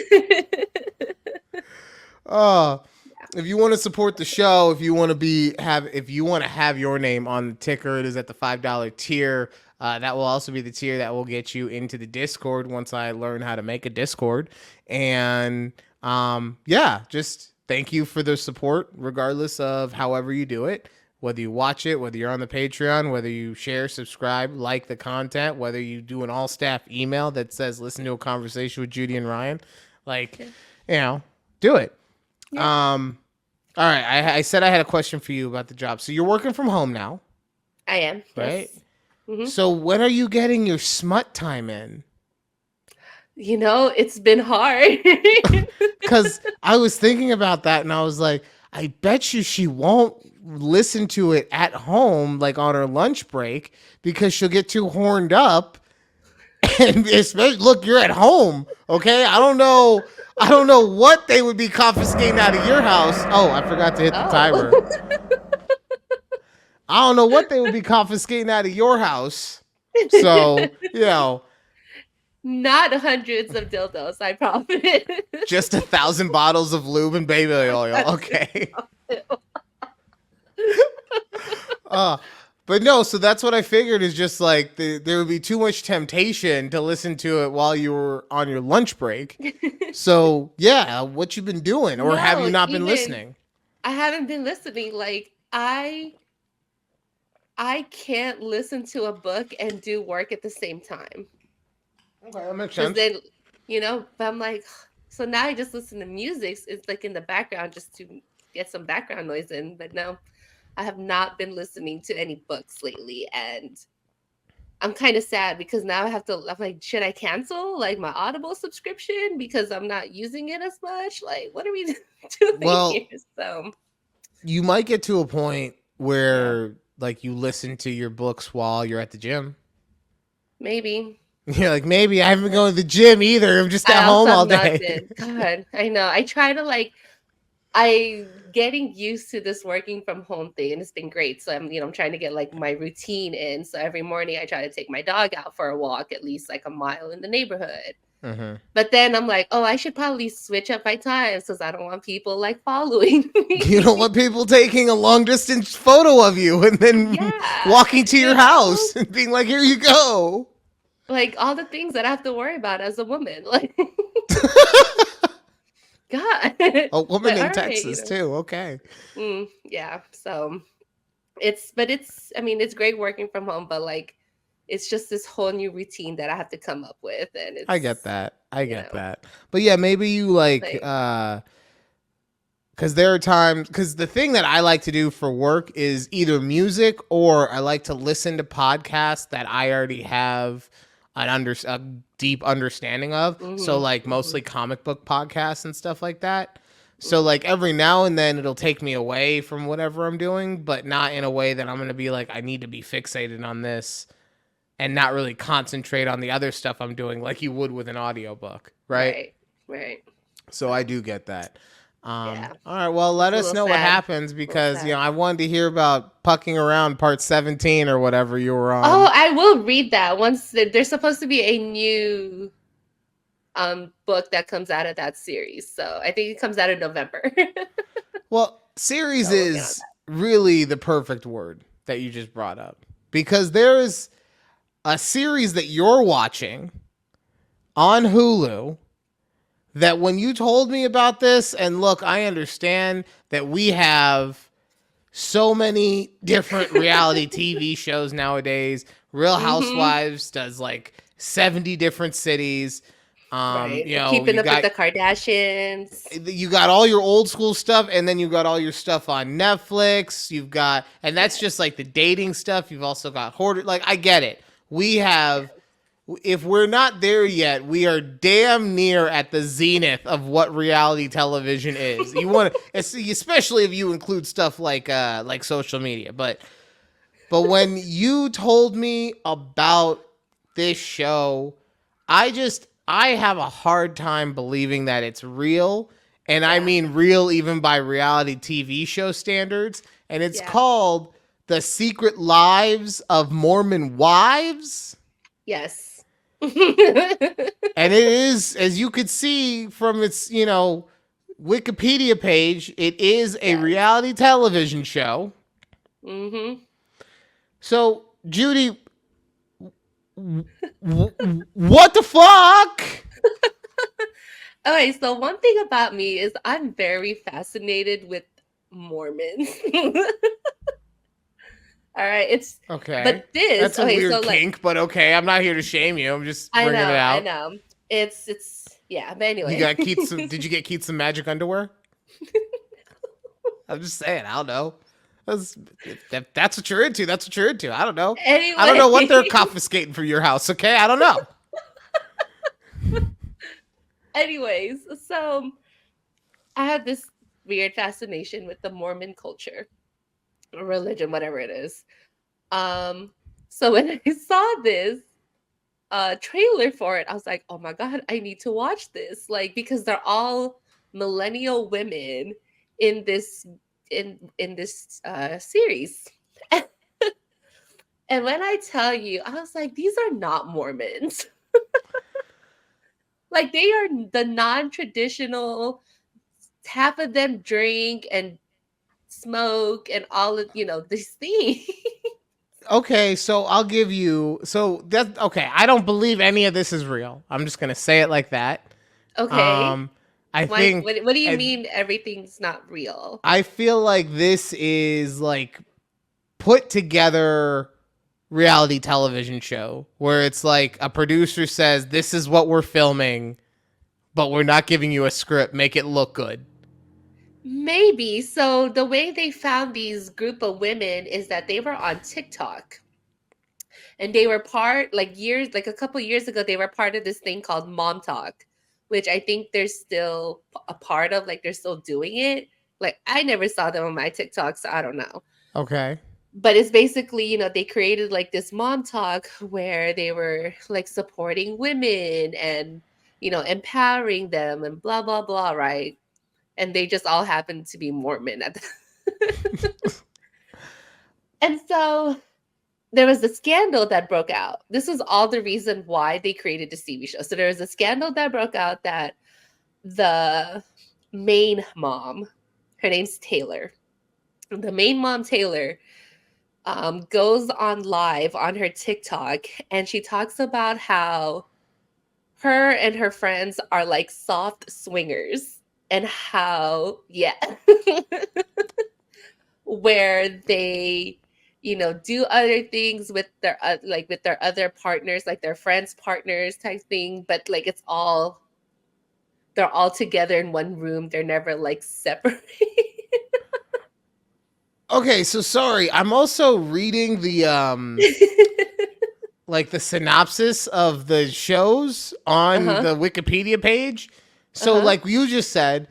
If you want to support the show, if you want to have your name on the ticker, it is at the $5 tier. That will also be the tier that will get you into the Discord once I learn how to make a Discord. And just thank you for the support, regardless of however you do it. Whether you watch it, whether you're on the Patreon, whether you share, subscribe, like the content, whether you do an all-staff email that says, listen to a conversation with Judy and Ryan, do it. Yeah. All right. I said I had a question for you about the job. So you're working from home now. I am. Right? Yes. Mm-hmm. So when are you getting your smut time in? It's been hard. Because I was thinking about that and I was like, I bet you she won't listen to it at home, like on her lunch break, because she'll get too horned up. And especially, look, you're at home, okay? I don't know what they would be confiscating out of your house. Oh, I forgot to hit the timer. I don't know what they would be confiscating out of your house. So, Not hundreds of dildos, I promise. just 1,000 bottles of lube and baby oil. Okay. But no, so that's what I figured is just like there would be too much temptation to listen to it while you were on your lunch break. So yeah, what you been doing, or have you not been listening? I haven't been listening. Like I can't listen to a book and do work at the same time. Okay, that makes sense. Then, but I'm like, so now I just listen to music. It's like in the background just to get some background noise in. But no, I have not been listening to any books lately, and I'm kind of sad because now I'm like, should I cancel like my Audible subscription because I'm not using it as much? Like, what are we doing here? So you might get to a point where like you listen to your books while you're at the gym. Maybe. You're like, maybe I haven't been going to the gym either. I'm just at home all day. God, I know. I try to I'm getting used to this working from home thing, and it's been great. So I'm trying to get like my routine in. So every morning I try to take my dog out for a walk, at least like a mile in the neighborhood. Mm-hmm. But then I'm like, I should probably switch up my times because I don't want people like following me. You don't want people taking a long distance photo of you and then walking to your house and being like, here you go. Like all the things that I have to worry about as a woman. Like God. A woman in Texas too. Okay. Yeah. So it's great working from home, but like it's just this whole new routine that I have to come up with. And I get that. But yeah, maybe you like because there are times, because the thing that I like to do for work is either music or I like to listen to podcasts that I already have a deep understanding of. Mm-hmm. So like mostly comic book podcasts and stuff like that. So like every now and then it'll take me away from whatever I'm doing, but not in a way that I'm going to be like, I need to be fixated on this and not really concentrate on the other stuff I'm doing like you would with an audiobook. Right. So I do get that. All right. Well, let us know what happens because, I wanted to hear about Pucking Around Part 17 or whatever you were on. Oh, I will read that once. There's supposed to be a new book that comes out of that series. So I think it comes out in November. Well, series is really the perfect word that you just brought up because there's a series that you're watching on Hulu that when you told me about this, and look, I understand that we have so many different reality TV shows nowadays. Real Housewives does like 70 different cities. Keeping up with the Kardashians. You got all your old school stuff, and then you got all your stuff on Netflix. You've got, and that's just like the dating stuff. You've also got Hoarder. Like, I get it. We have, if we're not there yet, we are damn near at the zenith of what reality television is. You want to, especially if you include stuff like social media. But when you told me about this show, I have a hard time believing that it's real. And I mean real even by reality TV show standards. And it's called The Secret Lives of Mormon Wives. Yes. And it is, as you could see from its, Wikipedia page, it is a reality television show. Mm-hmm. So, Judy, what the fuck? Okay, so one thing about me is I'm very fascinated with Mormons. All right, it's okay. But that's a weird kink, but okay. I'm not here to shame you. I'm just bringing it out. I know. It's But anyway, you got Keith. Did you get Keith some magic underwear? I'm just saying. I don't know. If that's what you're into, that's what you're into. I don't know. Anyway. I don't know what they're confiscating from your house. Okay, I don't know. Anyways, so I have this weird fascination with the Mormon culture, or religion, whatever it is. Um, so when I saw this trailer for it, I was like, oh my God, I need to watch this. Like, because they're all millennial women in this series. And when I tell you, I was like, these are not Mormons. Like, they are the non-traditional, half of them drink and smoke and all of, these things. Okay, so I'll give you. So that okay. I don't believe any of this is real. I'm just gonna say it like that. Okay. Um, I Why, think. what do you mean everything's not real? I feel like this is like put together reality television show where it's like a producer says, "This is what we're filming, but we're not giving you a script. Make it look good." Maybe. So the way they found these group of women is that they were on TikTok. And they were like a couple years ago, they were part of this thing called Mom Talk, which I think they're still a part of, like they're still doing it. Like I never saw them on my TikTok, so I don't know. Okay. But it's basically, they created like this Mom Talk where they were like supporting women and, empowering them and blah, blah, blah, right? And they just all happened to be Mormon at the And so there was a scandal that broke out. This was all the reason why they created this TV show. So there was a scandal that broke out that the main mom, her name's Taylor, the main mom, Taylor, goes on live on her TikTok and she talks about how her and her friends are like soft swingers and how, yeah, where they do other things with their with their other partners, like their friends partners type thing, but like they're all together in one room, they're never like separate. Okay, so sorry. I'm also reading the like the synopsis of the shows on Uh-huh. the Wikipedia page. So Uh-huh. like you just said,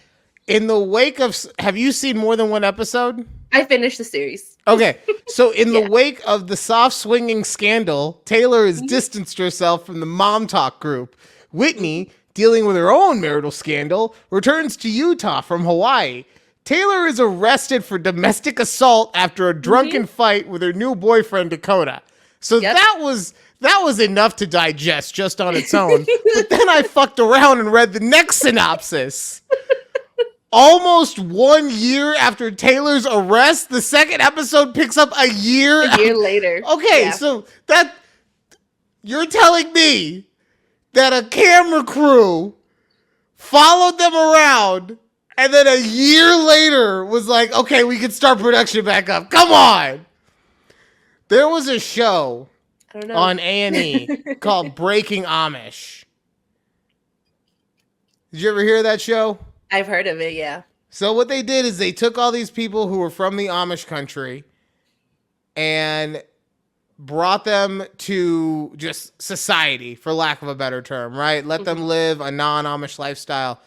in the wake of have you seen more than one episode? I finished the series. Okay. So in the Yeah. wake of the soft swinging scandal, Taylor has Mhm. distanced herself from the Mom Talk group. Whitney, Mhm. dealing with her own marital scandal, returns to Utah from Hawaii. Taylor is arrested for domestic assault after a drunken fight with her new boyfriend Dakota. So Yep. that was enough to digest just on its own. But then I fucked around and read the next synopsis. Almost 1 year after Taylor's arrest, the second episode picks up a year. A year later. Okay, Yeah. so that you're telling me that a camera crew followed them around and then a year later was like, okay, we can start production back up. Come on. There was a show I don't know. on A&E called Breaking Amish. Did you ever hear that show? I've heard of it, yeah. So what they did is they took all these people who were from the Amish country and brought them to just society, for lack of a better term, right? Let them live a non-Amish lifestyle.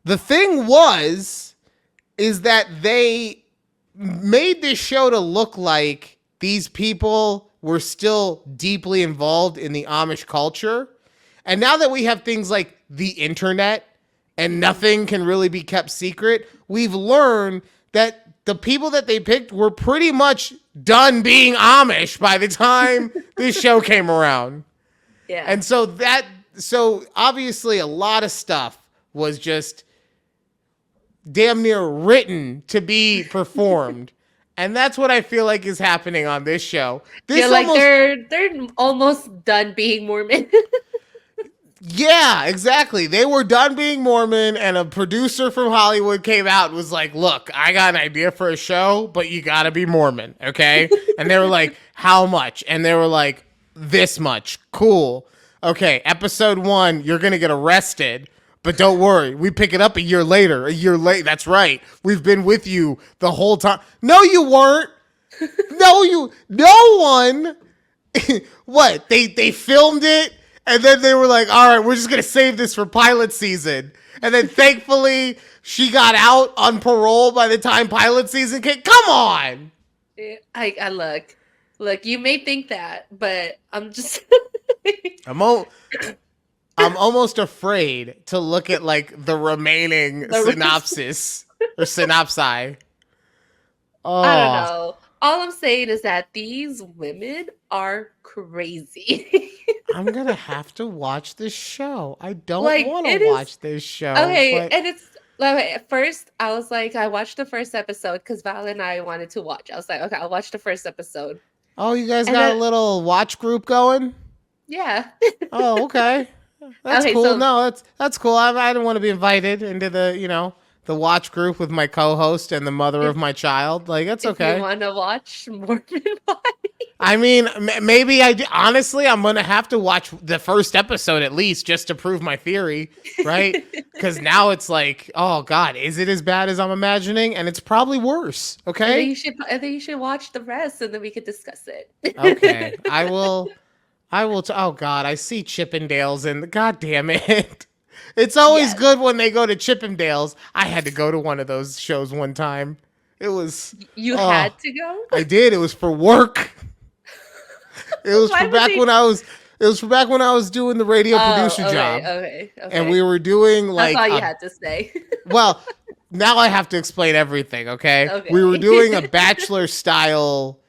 The thing is that they made this show to look like these people were still deeply involved in the Amish culture. And now that we have things like the internet and nothing can really be kept secret, we've learned that the people that they picked were pretty much done being Amish by the time this show came around. Yeah. And so obviously a lot of stuff was just damn near written to be performed. And that's what I feel like is happening on this show. They're almost done being Mormon. Yeah, exactly. They were done being Mormon, and a producer from Hollywood came out and was like, look, I got an idea for a show, but you gotta be Mormon, okay? And they were like, how much? And they were like, this much. Cool. Okay, episode 1, you're gonna get arrested, but don't worry, we pick it up a year later. A year late. That's right. We've been with you the whole time. No, you weren't. No one. What? They filmed it And then they were like, all right, we're just going to save this for pilot season. And then thankfully she got out on parole by the time pilot season came. Come on. I look, you may think that, but I'm just I'm almost afraid to look at like the remaining synopsis or synopsi. I don't Oh, know. All I'm saying is that these women are crazy. I'm going to have to watch this show. I don't Like want to it is watch this show, okay, but and it's like at first I was like, I watched the first episode because Val and I wanted to watch. I was like, okay, I'll watch the first episode. oh, you guys And got then a little watch group going? yeah. Oh, okay. That's Okay, cool. so No, that's cool. I didn't want to be invited into the watch group with my co-host and the mother if of my child. Like, that's if you okay. want to watch Mormon Body. I mean, maybe honestly, I'm gonna have to watch the first episode at least just to prove my theory, right? Because now it's like, oh God, is it as bad as I'm imagining? And it's probably worse. Okay. I think you should watch the rest and then we could discuss it. Okay. I will. Oh God, I see Chippendales and God damn it. It's always Yes. good when they go to Chippendales. I had to go to one of those shows one time. It was. You Oh, had to go? I did. It was for work. It was Why for would back they- when I was. It was for back when I was doing the radio producer job, Okay. and we were doing That's like. all you had to say. Well, now I have to explain everything. Okay, Okay. we were doing a bachelor style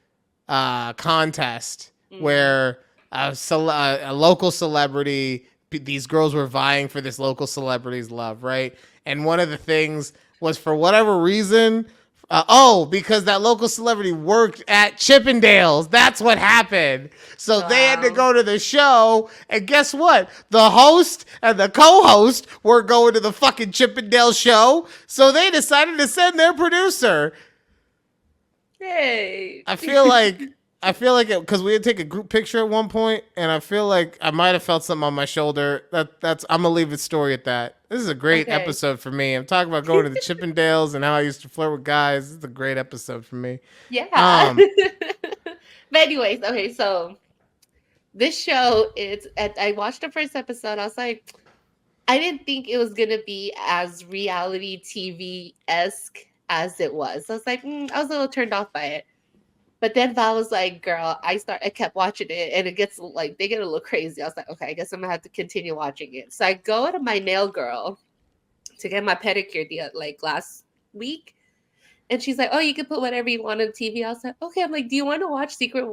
contest where a local celebrity. These girls were vying for this local celebrity's love, right? And one of the things was for whatever reason. Because that local celebrity worked at Chippendales. That's what happened. So they had to Wow. go to the show. And guess what? The host and the co-host were going to the fucking Chippendale show. So they decided to send their producer. Hey. I feel like it because we had to take a group picture at one point, and I feel like I might have felt something on my shoulder. That's I'm gonna leave the story at that. This is a great Okay. episode for me. I'm talking about going to the Chippendales and how I used to flirt with guys. This is a great episode for me. Yeah. But anyways, okay, so this show I watched the first episode. I was like, I didn't think it was gonna be as reality TV-esque as it was. I was like, I was a little turned off by it. But then Val was like, girl, I kept watching it and it gets like they get a little crazy. I was like, okay, I guess I'm gonna have to continue watching it. So I go to my nail girl to get my pedicure last week. And she's like, oh, you can put whatever you want on TV. I was like, okay. I'm like, do you want to watch Secret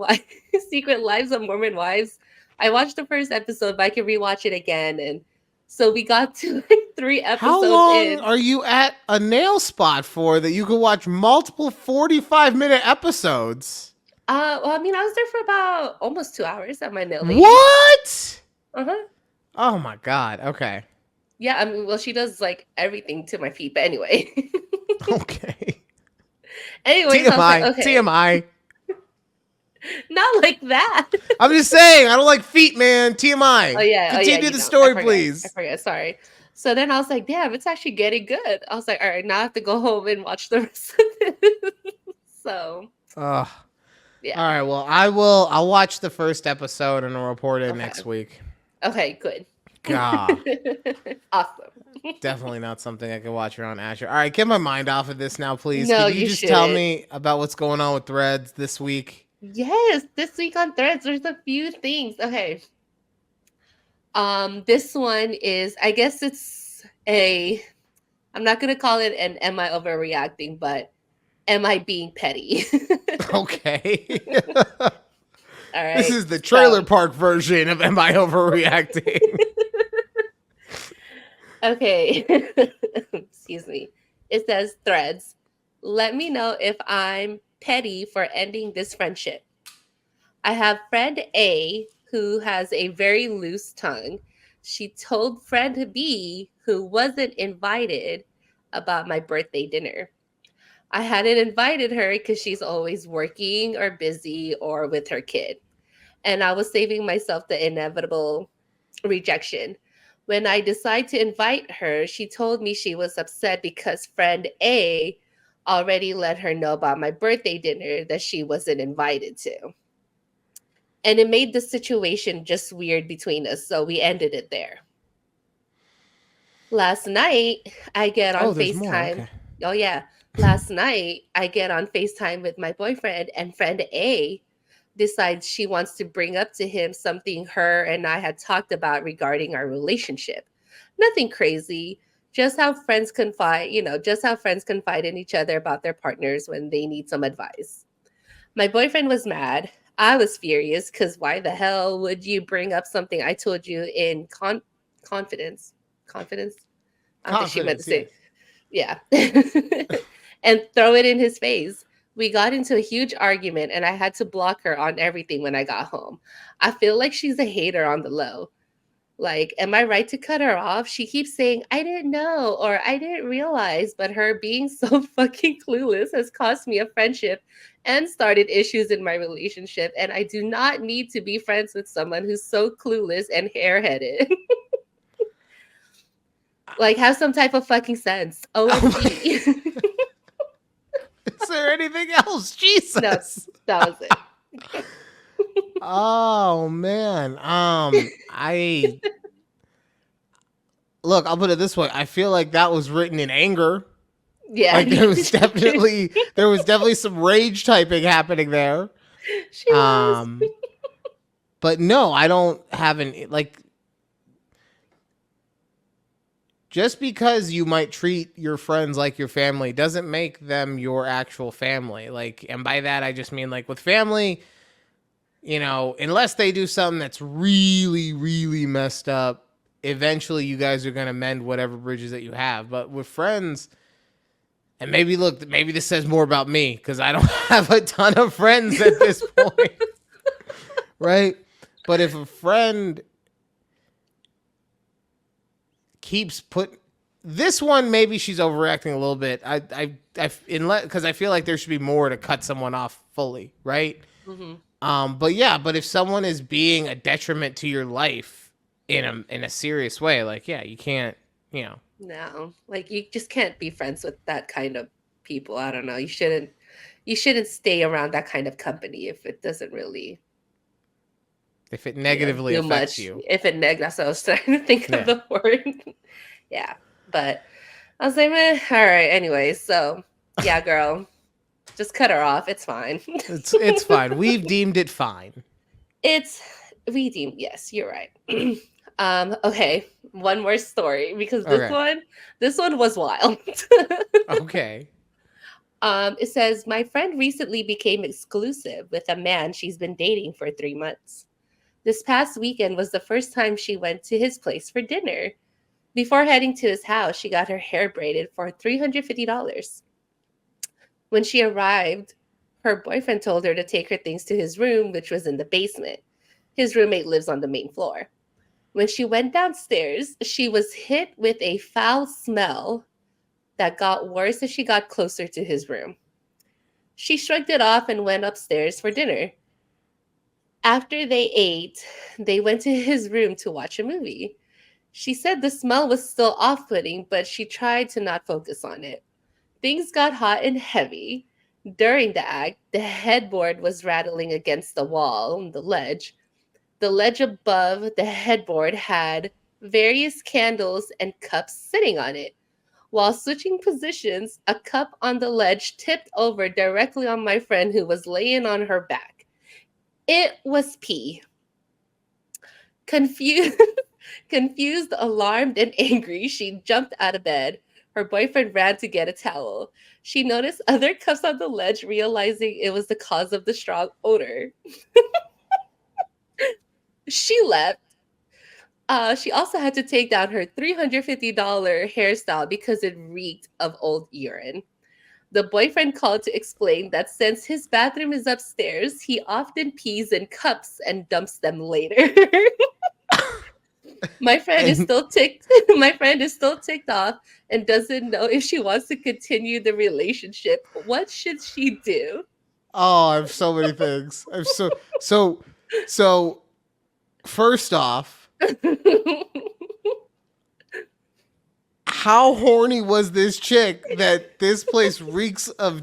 Lives of Mormon Wives? I watched the first episode, but I can rewatch it again. And so we got to like 3 episodes How long in. are you at a nail spot for that you could watch multiple 45-minute episodes? Well, I mean, I was there for about almost 2 hours at my nail lady. What? Uh-huh. Oh my God. Okay. Yeah, I mean, well, she does like everything to my feet, but anyway. Okay. Anyways, I was TMI. like, okay. TMI. Not like that. I'm just saying, I don't like feet, man. TMI. Oh yeah. Continue You the don't. story, I please. forget. Sorry. So then I was like, damn, it's actually getting good. I was like, all right, now I have to go home and watch the rest of it. So Ugh. yeah. All right. Well, I'll watch the first episode and I'll report it next week. Okay, good. God. Awesome. Definitely not something I can watch around Asher. All right, get my mind off of this now, please. No, Can you you just tell shouldn't. me about what's going on with Threads this week? Yes, this week on Threads, there's a few things. Okay. This one is, I guess I'm not gonna call it an am I overreacting, but am I being petty? Okay. All right. This is the trailer park version of Am I Overreacting? Okay. Excuse me. It says Threads. Let me know if I'm petty for ending this friendship. I have friend A who has a very loose tongue. She told friend B, who wasn't invited, about my birthday dinner. I hadn't invited her because she's always working or busy or with her kid. And I was saving myself the inevitable rejection. When I decided to invite her, she told me she was upset because friend A already let her know about my birthday dinner that she wasn't invited to. And it made the situation just weird between us, so we ended it there. Last night, I get on Oh, there's more. FaceTime. Okay. Oh, yeah. Last night, I get on FaceTime with my boyfriend, and friend A decides she wants to bring up to him something her and I had talked about regarding our relationship. Nothing crazy, just how friends confide, just how friends confide in each other about their partners when they need some advice. My boyfriend was mad. I was furious because why the hell would you bring up something I told you in confidence? Confidence? I don't think she meant to Confidence, say, yes. yeah. And throw it in his face. We got into a huge argument and I had to block her on everything when I got home. I feel like she's a hater on the low. Like, am I right to cut her off? She keeps saying, I didn't know or I didn't realize, but her being so fucking clueless has cost me a friendship and started issues in my relationship. And I do not need to be friends with someone who's so clueless and hair-headed. Like, have some type of fucking sense. Oh my, OMG. is there anything else? No, Jesus. that was it. Oh man. I look, I'll put it this way. I feel like that was written in anger. Yeah. Like there was definitely some rage typing happening there. She was. Um but no, I don't have an like just because you might treat your friends like your family doesn't make them your actual family. Like, and by that I just mean like with family, unless they do something that's really, really messed up, eventually you guys are going to mend whatever bridges that you have. But with friends, and maybe this says more about me because I don't have a ton of friends at this point, right? But if a friend keeps this one, maybe she's overreacting a little bit. Because I feel like there should be more to cut someone off fully, right? Mm-hmm. But if someone is being a detriment to your life in a serious way, like, yeah, you can't, No, like you just can't be friends with that kind of people. I don't know. You shouldn't stay around that kind of company if it doesn't really, if it negatively do affects much. you. If it that's what I was trying to think of Yeah. the word. Yeah. But I was like, all right, anyways. So yeah, girl. Just cut her off. It's fine. It's fine. We've deemed it fine. It's redeemed. Yes, you're right. Okay, one more story because this Okay. one, this one was wild. Okay. It says my friend recently became exclusive with a man she's been dating for 3 months. This past weekend was the first time she went to his place for dinner. Before heading to his house, she got her hair braided for $350. When she arrived, her boyfriend told her to take her things to his room, which was in the basement. His roommate lives on the main floor. When she went downstairs, she was hit with a foul smell that got worse as she got closer to his room. She shrugged it off and went upstairs for dinner. After they ate, they went to his room to watch a movie. She said the smell was still off putting, but she tried to not focus on it. Things got hot and heavy. During the act, the headboard was rattling against the wall, the ledge. The ledge above the headboard had various candles and cups sitting on it. While switching positions, a cup on the ledge tipped over directly on my friend who was laying on her back. It was pee. Confused, confused, alarmed, and angry, she jumped out of bed. Her boyfriend ran to get a towel. She noticed other cups on the ledge, realizing it was the cause of the strong odor. She left. She also had to take down her $350 hairstyle because it reeked of old urine. The boyfriend called to explain that since his bathroom is upstairs, he often pees in cups and dumps them later. My friend is And still ticked. My friend is still ticked off and doesn't know if she wants to continue the relationship. What should she do? oh, I have so many things. I have so first off, how horny was this chick that this place reeks of,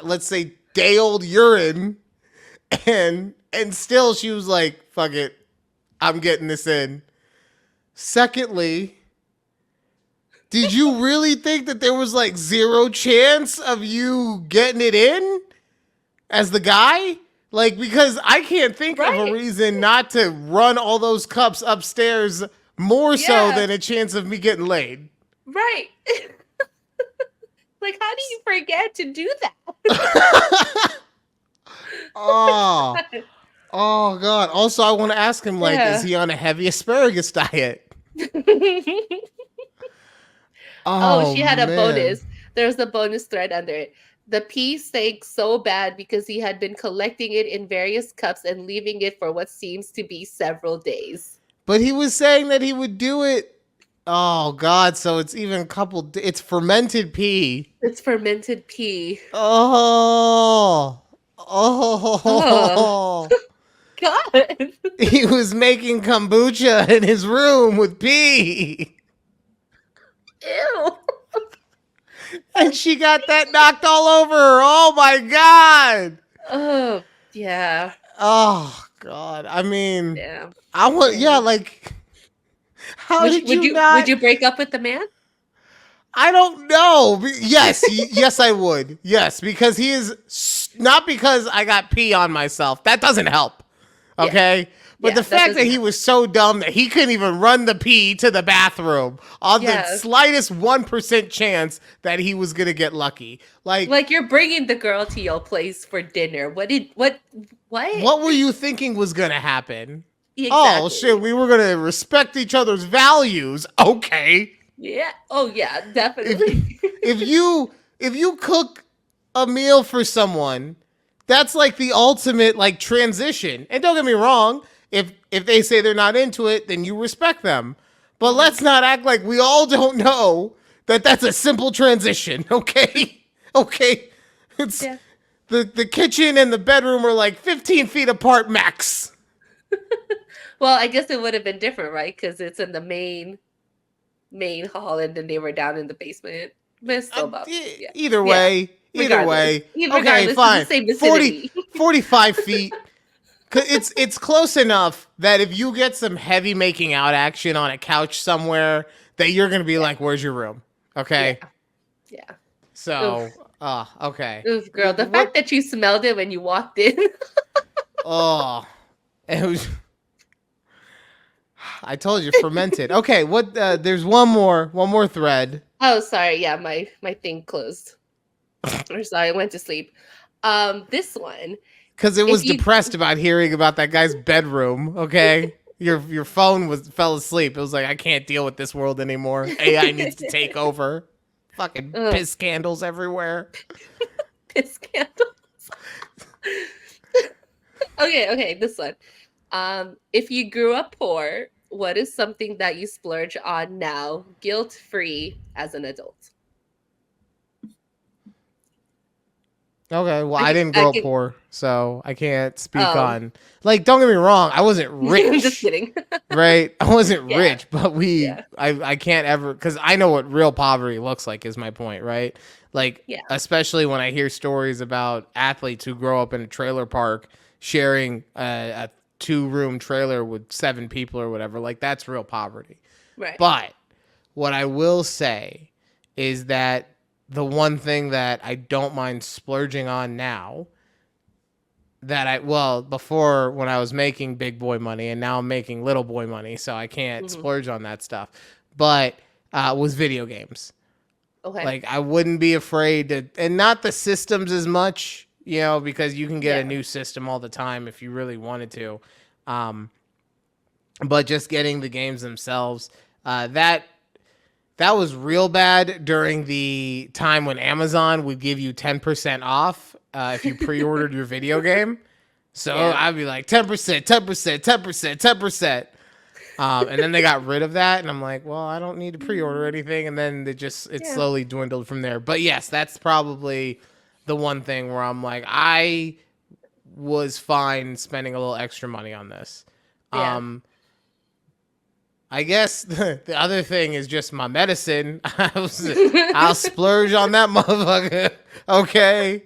let's say, day old urine, and And still she was like, fuck it, I'm getting this in. Secondly, did you really think that there was like zero chance of you getting it in as the guy? Like, because I can't think of a Right. reason not to run all those cups upstairs more so Yeah. than a chance of me getting laid. Right. Like, how do you forget to do that? Oh, oh God. Also, I want to ask him, like, is Yeah. he on a heavy asparagus diet? Oh, Oh, she had a man. bonus. There was a bonus thread under it. The pee stank so bad because he had been collecting it in various cups and leaving it for what seems to be several days. But he was saying that he would do it. Oh, God. So it's even it's fermented pee. It's fermented pee. Oh, Oh, oh. God. He was making kombucha in his room with pee. Ew. And she got that knocked all over her. Oh, my God. Oh, yeah. Oh, God. I mean, Yeah. I want, Yeah. yeah, like, how did you not? Would you break up with the man? I don't know. Yes, yes, I would. Yes, because he is not because I got pee on myself. That doesn't help. Okay. But the fact that he was so dumb that he couldn't even run the pee to the bathroom on the slightest 1% chance that he was going to get lucky. Like you're bringing the girl to your place for dinner. What were you thinking was going to happen? Exactly. Oh, shit. We were going to respect each other's values. Okay. Yeah. Oh, yeah, definitely. If you cook a meal for someone, that's like the ultimate like transition. And don't get me wrong, if they say they're not into it, then you respect them. But let's not act like we all don't know that that's a simple transition, okay? Okay. It's the kitchen and the bedroom are like 15 feet apart max. Well, I guess it would have been different, right? Because it's in the main hall, and then they were down in the basement. But it's still about either way. Okay, fine. 45 feet. It's close enough that if you get some heavy making out action on a couch somewhere, that you're gonna be like, "Where's your room?" Okay. Yeah. So, okay. Oof, girl, the fact that you smelled it when you walked in. Oh, it was. I told you, fermented. Okay, what? There's one more thread. Oh, sorry. Yeah, my thing closed. Or sorry, I went to sleep. This one. Because it was depressed about hearing about that guy's bedroom. Okay, your phone fell asleep. It was like, I can't deal with this world anymore. AI needs to take over. Fucking piss candles everywhere. Piss candles. Okay, this one. If you grew up poor, what is something that you splurge on now, guilt-free as an adult? Okay, well, I didn't grow up poor, so I can't speak on. Like, don't get me wrong, I wasn't rich. I'm just kidding. Right? I wasn't rich, but I can't ever, because I know what real poverty looks like, is my point, right? Like, especially when I hear stories about athletes who grow up in a trailer park sharing a 2-room trailer with 7 people or whatever, like, that's real poverty. Right. But what I will say is that the one thing that I don't mind splurging on now, before when I was making big boy money, and now I'm making little boy money, so I can't splurge on that stuff, but was video games. Okay. Like, I wouldn't be afraid to, and not the systems as much, because you can get a new system all the time if you really wanted to. But just getting the games themselves, that was real bad during the time when Amazon would give you 10% off if you pre-ordered your video game. So I'd be like 10%, 10%, 10%, 10%. And then they got rid of that. And I'm like, well, I don't need to pre-order anything. And then it slowly dwindled from there. But yes, that's probably the one thing where I'm like, I was fine spending a little extra money on this. I guess the other thing is just my medicine. I'll splurge on that motherfucker. Okay.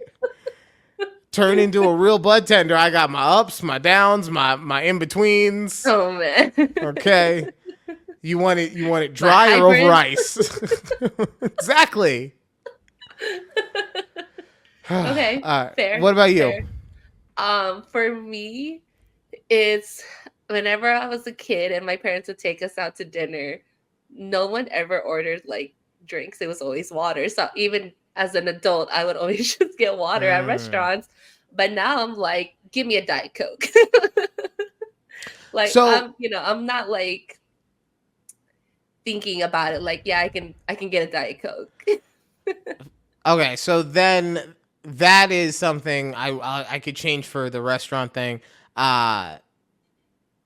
turn into a real bud tender. I got my ups, my downs, my in-betweens. Oh man. Okay. You want it My dry or over hybrid. ice? Exactly. Okay, All right. fair, What about you? fair. For me, it's whenever I was a kid and my parents would take us out to dinner, no one ever ordered like drinks. It was always water. So even as an adult, I would always just get water at Mm. restaurants. But now I'm like, give me a Diet Coke. Like So I'm not like thinking about it. Like, yeah, I can get a Diet Coke. okay, so then that is something I could change for the restaurant thing. Uh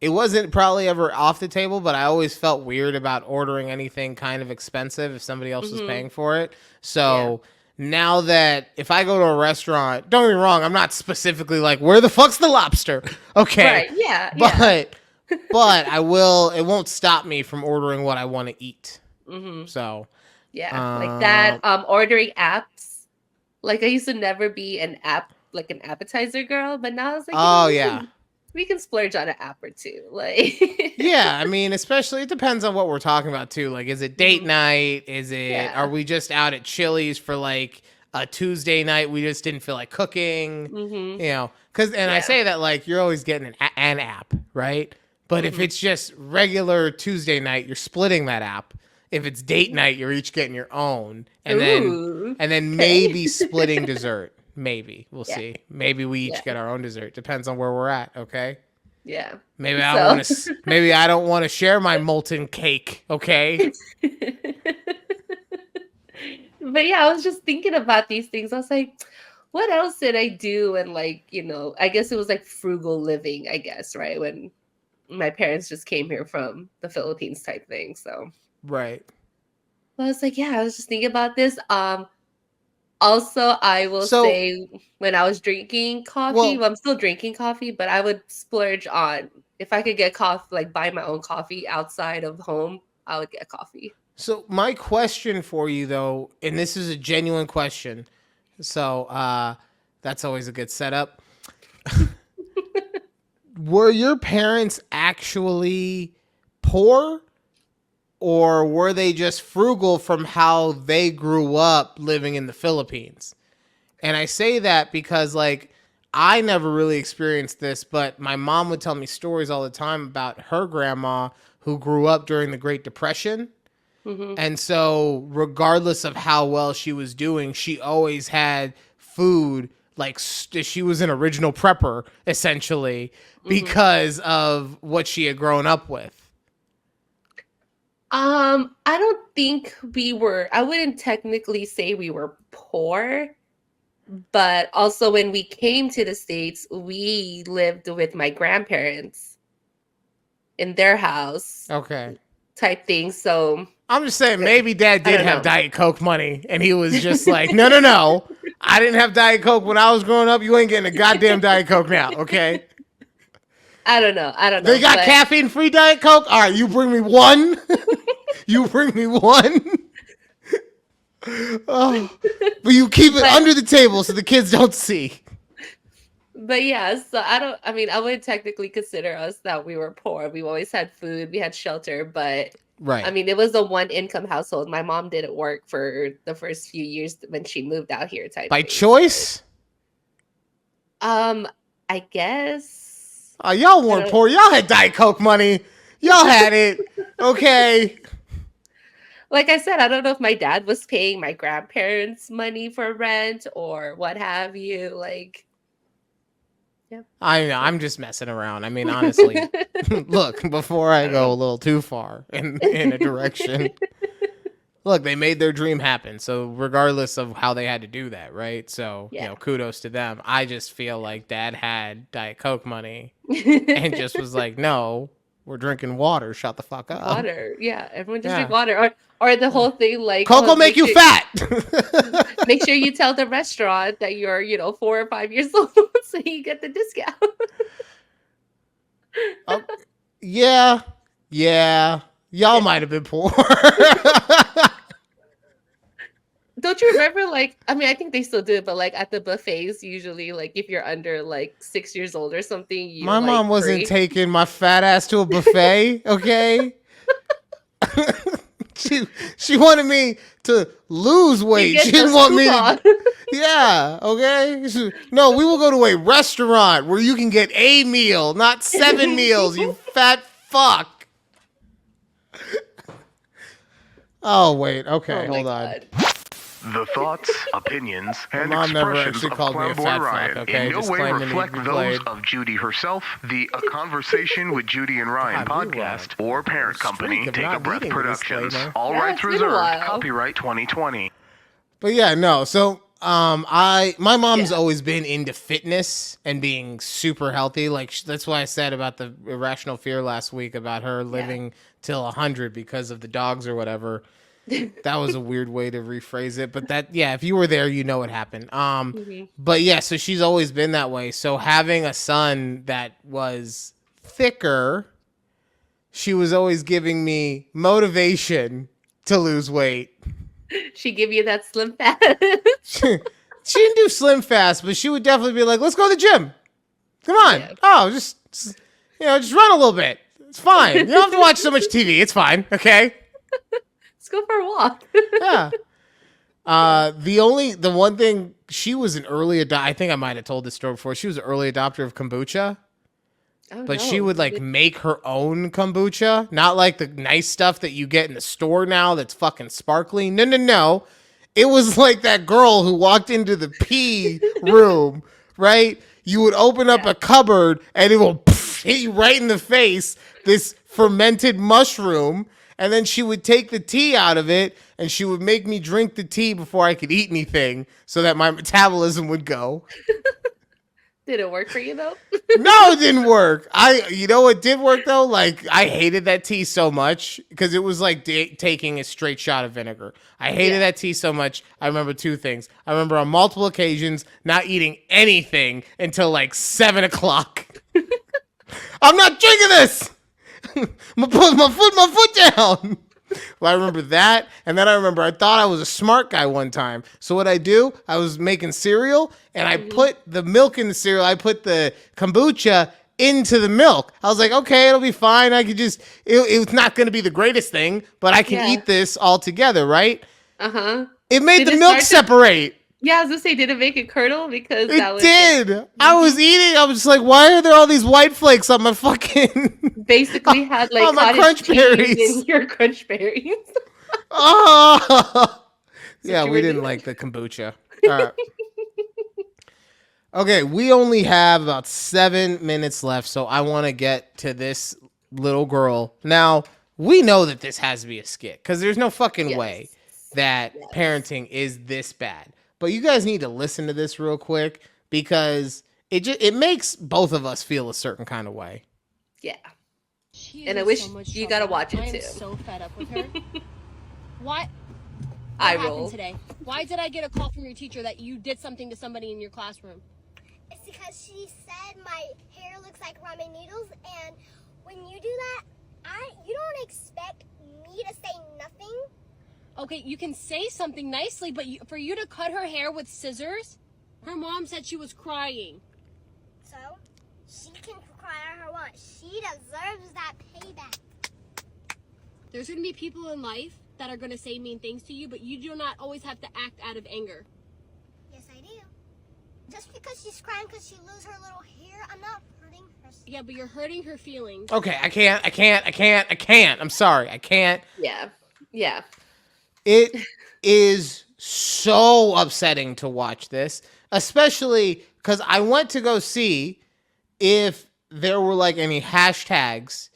it wasn't probably ever off the table, but I always felt weird about ordering anything kind of expensive if somebody else was Hmm. paying for it. Yeah. So now that if I go to a restaurant, don't get me wrong, I'm not specifically like, where the fuck's the lobster? Okay. Right. Yeah. Yeah. But I will, it won't stop me from ordering what I want to eat. Hmm. So, Yeah. Like that. um, Ordering apps. Like I used to never be an appetizer girl, but now it's like, oh we yeah. can splurge on an app or two. Like Yeah, I mean, especially it depends on what we're talking about too. Like, is it date Mhm. night? Is it are Yeah. we just out at Chili's for like a Tuesday night? We just didn't feel like cooking, Hmm. Because I Yeah. say that like you're always getting an app, right? But if Hmm. it's just regular Tuesday night, you're splitting that app. If it's date night, you're each getting your own, Ooh. and then Okay. maybe splitting dessert. Maybe we'll Yeah. see. Maybe we Yeah. each get our own dessert. Depends on where we're at. Okay. Yeah. Maybe I don't So want to. Maybe I don't want to share my molten cake. Okay. but yeah, I was just thinking about these things. I was like, what else did I do? And like, I guess it was like frugal living, I guess, right? When my parents just came here from the Philippines type thing. So Right. I was like, yeah, I was just thinking about this. Also, I will So, say when I was drinking coffee, well, well, I'm still drinking coffee, but I would splurge on if I could get coffee, like buy my own coffee outside of home, I would get coffee. so my question for you though, and this is a genuine question. So, that's always a good setup. Were your parents actually poor, or were they just frugal from how they grew up living in the Philippines? And I say that because, like, I never really experienced this, but my mom would tell me stories all the time about her grandma who grew up during the Great Depression. Hmm. And so, regardless of how well she was doing, she always had food. Like, she was an original prepper, essentially, Hmm. because of what she had grown up with. I don't think I wouldn't technically say we were poor, but also when we came to the States, we lived with my grandparents in their house Okay. type thing. So I'm just saying, maybe dad I did don't have know. Diet Coke money, and he was just like, no, no, no. I didn't have Diet Coke when I was growing up. You ain't getting a goddamn Diet Coke now, okay? I don't know. I don't They know. got But caffeine free Diet Coke? All right, you bring me one. You bring me one. Oh, but you keep it but under the table so the kids don't see. but yeah, so I mean, I would technically consider us that we were poor. We always had food, we had shelter, but I Right. mean, it was a one income household. My mom didn't work for the first few years when she moved out here type By thing. So, choice? I guess Y'all I weren't don't poor. Y'all had Diet Coke money. Y'all had it. Okay. like I said, I don't know if my dad was paying my grandparents money for rent or what have you. Like, yeah. I know. I'm just messing around. I mean, honestly, look, before I I don't go know. a little too far in a direction, look, they made their dream happen. So regardless of how they had to do that, right? So, Yeah. kudos to them. I just feel like dad had Diet Coke money and just was like, no, we're drinking water. Shut the fuck up. Water. Yeah, everyone just drink Yeah. water. Or the whole thing like, Coke will make you fat. make sure you tell the restaurant that you're, 4 or 5 years old so you get the discount. Oh, yeah. Yeah. Y'all Yeah. might have been poor. Don't you remember, like, I mean, I think they still do it, but like at the buffets, usually, like if you're under like 6 years old or something, you're My like mom wasn't free. taking my fat ass to a buffet, okay? she wanted me to lose You weight. She get didn't those want me to. coupons. Yeah, okay. No, we will go to a restaurant where you can get a meal, not 7 meals. You fat fuck. Oh wait, Oh okay, my hold on. god. The thoughts, opinions, and mom never expressions actually of called me a Clownboy fat fuck, Ryan okay? in no Just way claiming to reflect be those played. of Judy herself, the A Conversation with Judy and Ryan God, we were podcast, or parent company, streak of Take a not Breath eating this Productions. later. All Yeah, rights it's been a reserved. while. Copyright 2020. But yeah, no. So my mom's Yeah. always been into fitness and being super healthy. Like that's why I said about the irrational fear last week about her living till 100 because of the dogs or whatever. That was a weird way to rephrase it, but that, yeah, if you were there, you know what happened. Mhm. But yeah, so she's always been that way. So having a son that was thicker, she was always giving me motivation to lose weight. She give you that slim fat. She didn't do slim fast, but she would definitely be like, "Let's go to the gym. Come on. Yeah. Oh, just just run a little bit. It's fine. You don't have to watch so much TV. It's fine. Okay." Let's go for a walk. Yeah. The one thing, she was an early adopter. I think I might have told this story before. She was an early adopter of kombucha, Oh, but no. she would like make her own kombucha, not like the nice stuff that you get in the store now that's fucking sparkly. No. It was like that girl who walked into the pee room, right? You would open up a cupboard and it will hit you right in the face, this fermented mushroom. And then she would take the tea out of it and she would make me drink the tea before I could eat anything so that my metabolism would go. Did it work for you though? No, it didn't work. You know what did work though? Like I hated that tea so much because it was like taking a straight shot of vinegar. I hated that tea so much. I remember two things. I remember on multiple occasions not eating anything until like 7:00. I'm not drinking this. my foot down. Well, I remember that, and then I remember I thought I was a smart guy one time. So what I do, I was making cereal, and I put the milk in the cereal. I put the kombucha into the milk. I was like, okay, it'll be fine. I could just, it's not going to be the greatest thing, but I can eat this all together, right? Uh-huh. It made Did the it milk start to- separate. Yeah, I was gonna say, did it make it curdle? Because that It was did. I was eating. I was just like, why are there all these white flakes on my fucking... basically had like Oh, my cottage crunch cheese berries. in your crunch berries. Oh, yeah, you we were didn't doing? like the kombucha. All right. Okay, we only have about 7 minutes left, so I want to get to this little girl. Now, we know that this has to be a skit because there's no fucking way that parenting is this bad. But you guys need to listen to this real quick because it makes both of us feel a certain kind of way. Yeah. She And I is wish so much you trouble. gotta watch it I am too. so fed up with her. What I happened roll. today? Why did I get a call from your teacher that you did something to somebody in your classroom? It's because she said my hair looks like ramen noodles, and when you do that, you don't expect me to say nothing. Okay, you can say something nicely, but for you to cut her hair with scissors, her mom said she was crying. So she can cry all her want. She deserves that payback. There's going to be people in life that are going to say mean things to you, but you do not always have to act out of anger. Yes, I do. Just because she's crying because she loses her little hair, I'm not hurting her. Yeah, but you're hurting her feelings. Okay, I can't. I'm sorry. I can't. Yeah. Yeah. It is so upsetting to watch this, especially because I went to go see if there were like any hashtags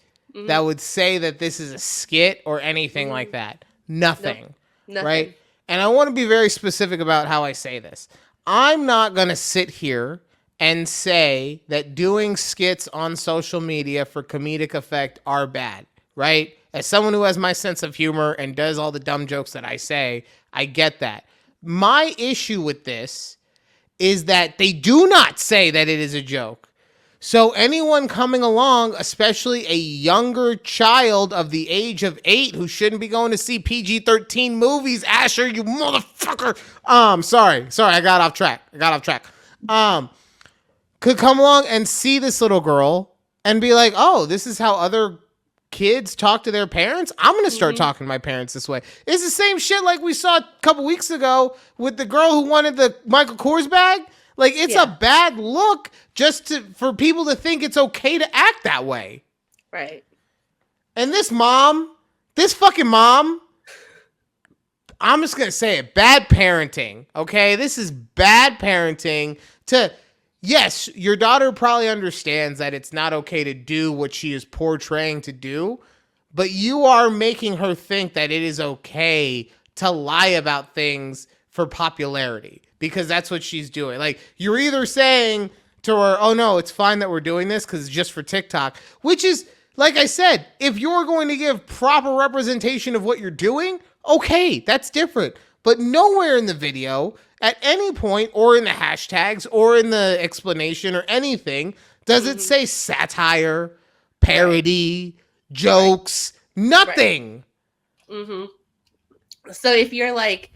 that would say that this is a skit or anything like that. Nothing. Nothing. Right? And I want to be very specific about how I say this. I'm not going to sit here and say that doing skits on social media for comedic effect are bad, right? As someone who has my sense of humor and does all the dumb jokes that I say, I get that. My issue with this is that they do not say that it is a joke. So anyone coming along, especially a younger child of the age of 8 who shouldn't be going to see PG-13 movies, Asher, you motherfucker. Sorry, I got off track. Could come along and see this little girl and be like, oh, this is how other kids talk to their parents. I'm going to start talking to my parents this way. It's the same shit like we saw a couple weeks ago with the girl who wanted the Michael Kors bag. Like, it's a bad look just for people to think it's okay to act that way. Right. And this fucking mom, I'm just going to say it, bad parenting, okay? This is bad parenting yes, your daughter probably understands that it's not okay to do what she is portraying to do, but you are making her think that it is okay to lie about things for popularity because that's what she's doing. Like, you're either saying to her, oh no, it's fine that we're doing this because it's just for TikTok, which is, like I said, if you're going to give proper representation of what you're doing, okay, that's different. But nowhere in the video, at any point, or in the hashtags, or in the explanation, or anything, does it say satire, parody, jokes, nothing. So if you're like,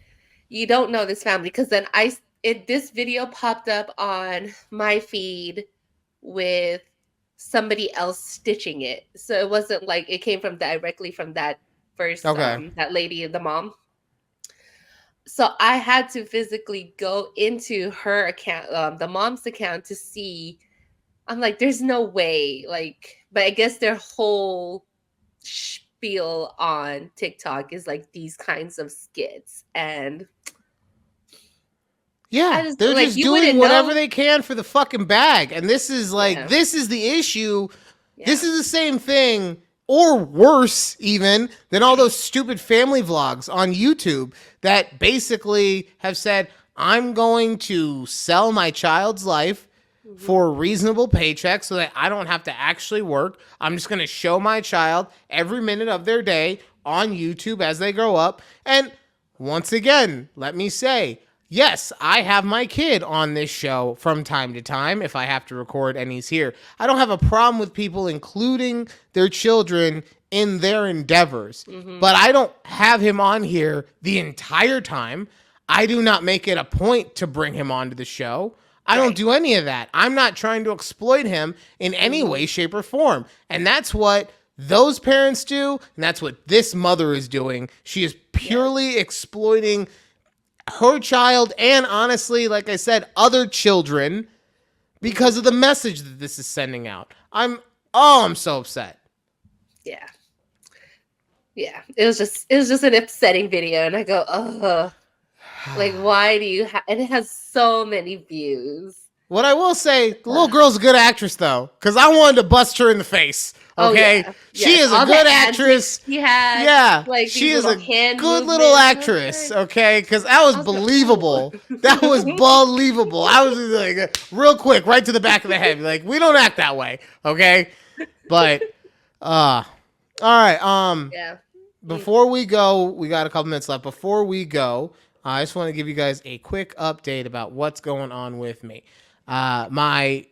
you don't know this family, because then this video popped up on my feed with somebody else stitching it. So it wasn't like it came directly from that first, that lady, the mom. So I had to physically go into her account, the mom's account, to see. I'm like, there's no way. Like, but I guess their whole spiel on TikTok is like these kinds of skits, and they're just doing whatever they can for the fucking bag. And this is like, this is the issue. Yeah. This is the same thing, or worse even, than all those stupid family vlogs on YouTube that basically have said, I'm going to sell my child's life for a reasonable paycheck so that I don't have to actually work. I'm just going to show my child every minute of their day on YouTube as they grow up. And once again, let me say, yes, I have my kid on this show from time to time if I have to record and he's here. I don't have a problem with people including their children in their endeavors, but I don't have him on here the entire time. I do not make it a point to bring him onto the show. I don't do any of that. I'm not trying to exploit him in any way, shape, or form. And that's what those parents do, and that's what this mother is doing. She is purely exploiting her child and, honestly, like I said, other children because of the message that this is sending out. I'm so upset. Yeah. Yeah. It was just an upsetting video, and I go, ugh. Like, why do you and it has so many views. What I will say, the little girl's a good actress, though, because I wanted to bust her in the face. Okay, she is a good actress. She had, like, she is a good little actress. Okay, because that was believable. That was believable. I was like, real quick, right to the back of the head. Like, we don't act that way. Okay, but all right. Before we go, we got a couple minutes left. Before we go, I just want to give you guys a quick update about what's going on with me. My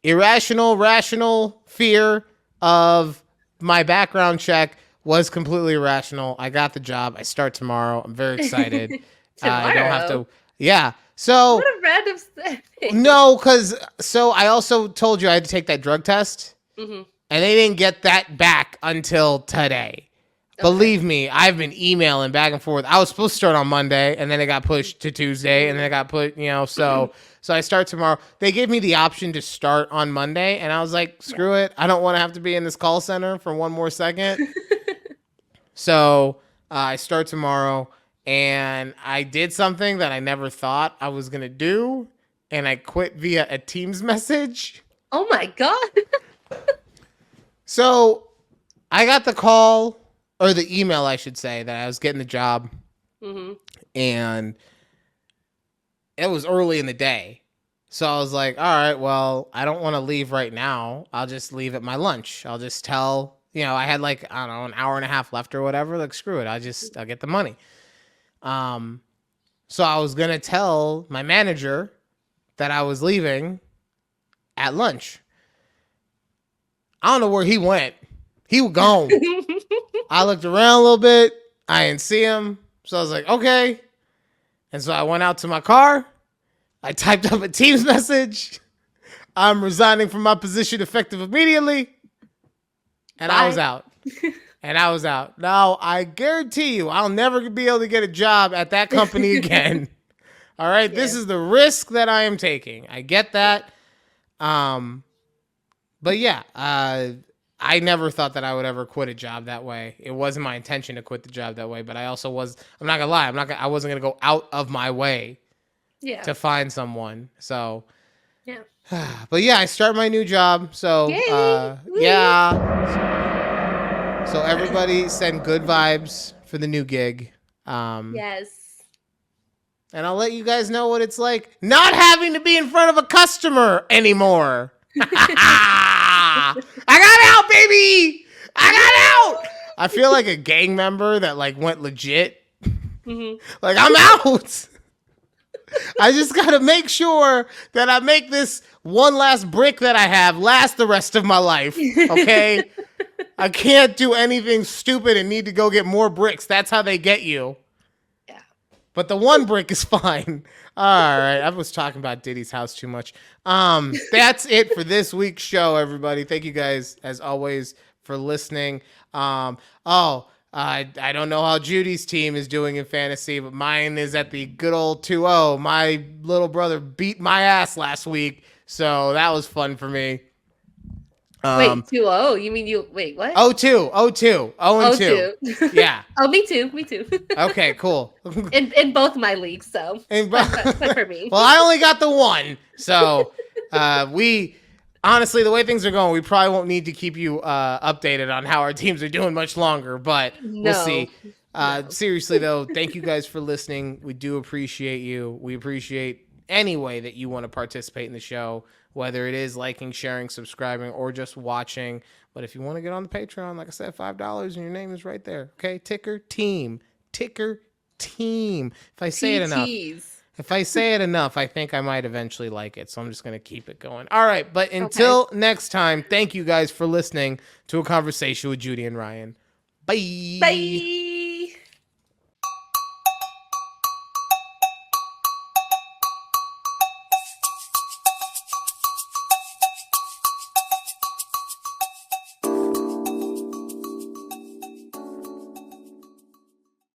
rational fear of my background check was completely irrational. I got the job. I start tomorrow. I'm very excited. I don't have to. Yeah. So what a random thing. No, so I also told you I had to take that drug test, and they didn't get that back until today. Okay. Believe me, I've been emailing back and forth. I was supposed to start on Monday, and then it got pushed to Tuesday, and then it got put, so I start tomorrow. They gave me the option to start on Monday, and I was like, screw it. I don't want to have to be in this call center for one more second. So I start tomorrow, and I did something that I never thought I was going to do, and I quit via a Teams message. Oh, my God. So I got the call, or the email, I should say, that I was getting the job, and it was early in the day. So I was like, all right, well, I don't want to leave right now. I'll just leave at my lunch. I'll just tell, I had like, I don't know, an hour and a half left or whatever. Like, screw it. I'll get the money. So I was going to tell my manager that I was leaving at lunch. I don't know where he went. He was gone. I looked around a little bit. I didn't see him. So I was like, okay. And so I went out to my car. I typed up a Teams message. I'm resigning from my position effective immediately. And I was out. And I was out. Now, I guarantee you, I'll never be able to get a job at that company again. All right? Yeah. This is the risk that I am taking. I get that. But yeah, I never thought that I would ever quit a job that way. It wasn't my intention to quit the job that way, but I also I'm not gonna lie, I wasn't gonna go out of my way to find someone. So yeah. But yeah, I start my new job. So yeah. So everybody send good vibes for the new gig. Yes. And I'll let you guys know what it's like not having to be in front of a customer anymore. I got out, baby. I got out. I feel like a gang member that like went legit. Mm-hmm. Like, I'm out. I just got to make sure that I make this one last brick that I have last the rest of my life. Okay. I can't do anything stupid and need to go get more bricks. That's how they get you. Yeah. But the one brick is fine. All right. I was talking about Diddy's house too much. That's it for this week's show, everybody. Thank you guys, as always, for listening. I don't know how Judy's team is doing in fantasy, but mine is at the good old 2-0. My little brother beat my ass last week, so that was fun for me. Wait, 2-0? You mean wait, what? 0-2. 0-2. Yeah. Oh, me too. Okay, cool. In both my leagues, so. But for me. Well, I only got the one, so honestly, the way things are going, we probably won't need to keep you updated on how our teams are doing much longer, but we'll see. Seriously, though, thank you guys for listening. We do appreciate you. We appreciate any way that you want to participate in the show, whether it is liking, sharing, subscribing, or just watching. But if you want to get on the Patreon, like I said, $5 and your name is right there. Okay, ticker team. If I say it enough, I think I might eventually like it. So I'm just going to keep it going. All right. But until next time, thank you guys for listening to A Conversation with Judy and Ryan. Bye. Bye.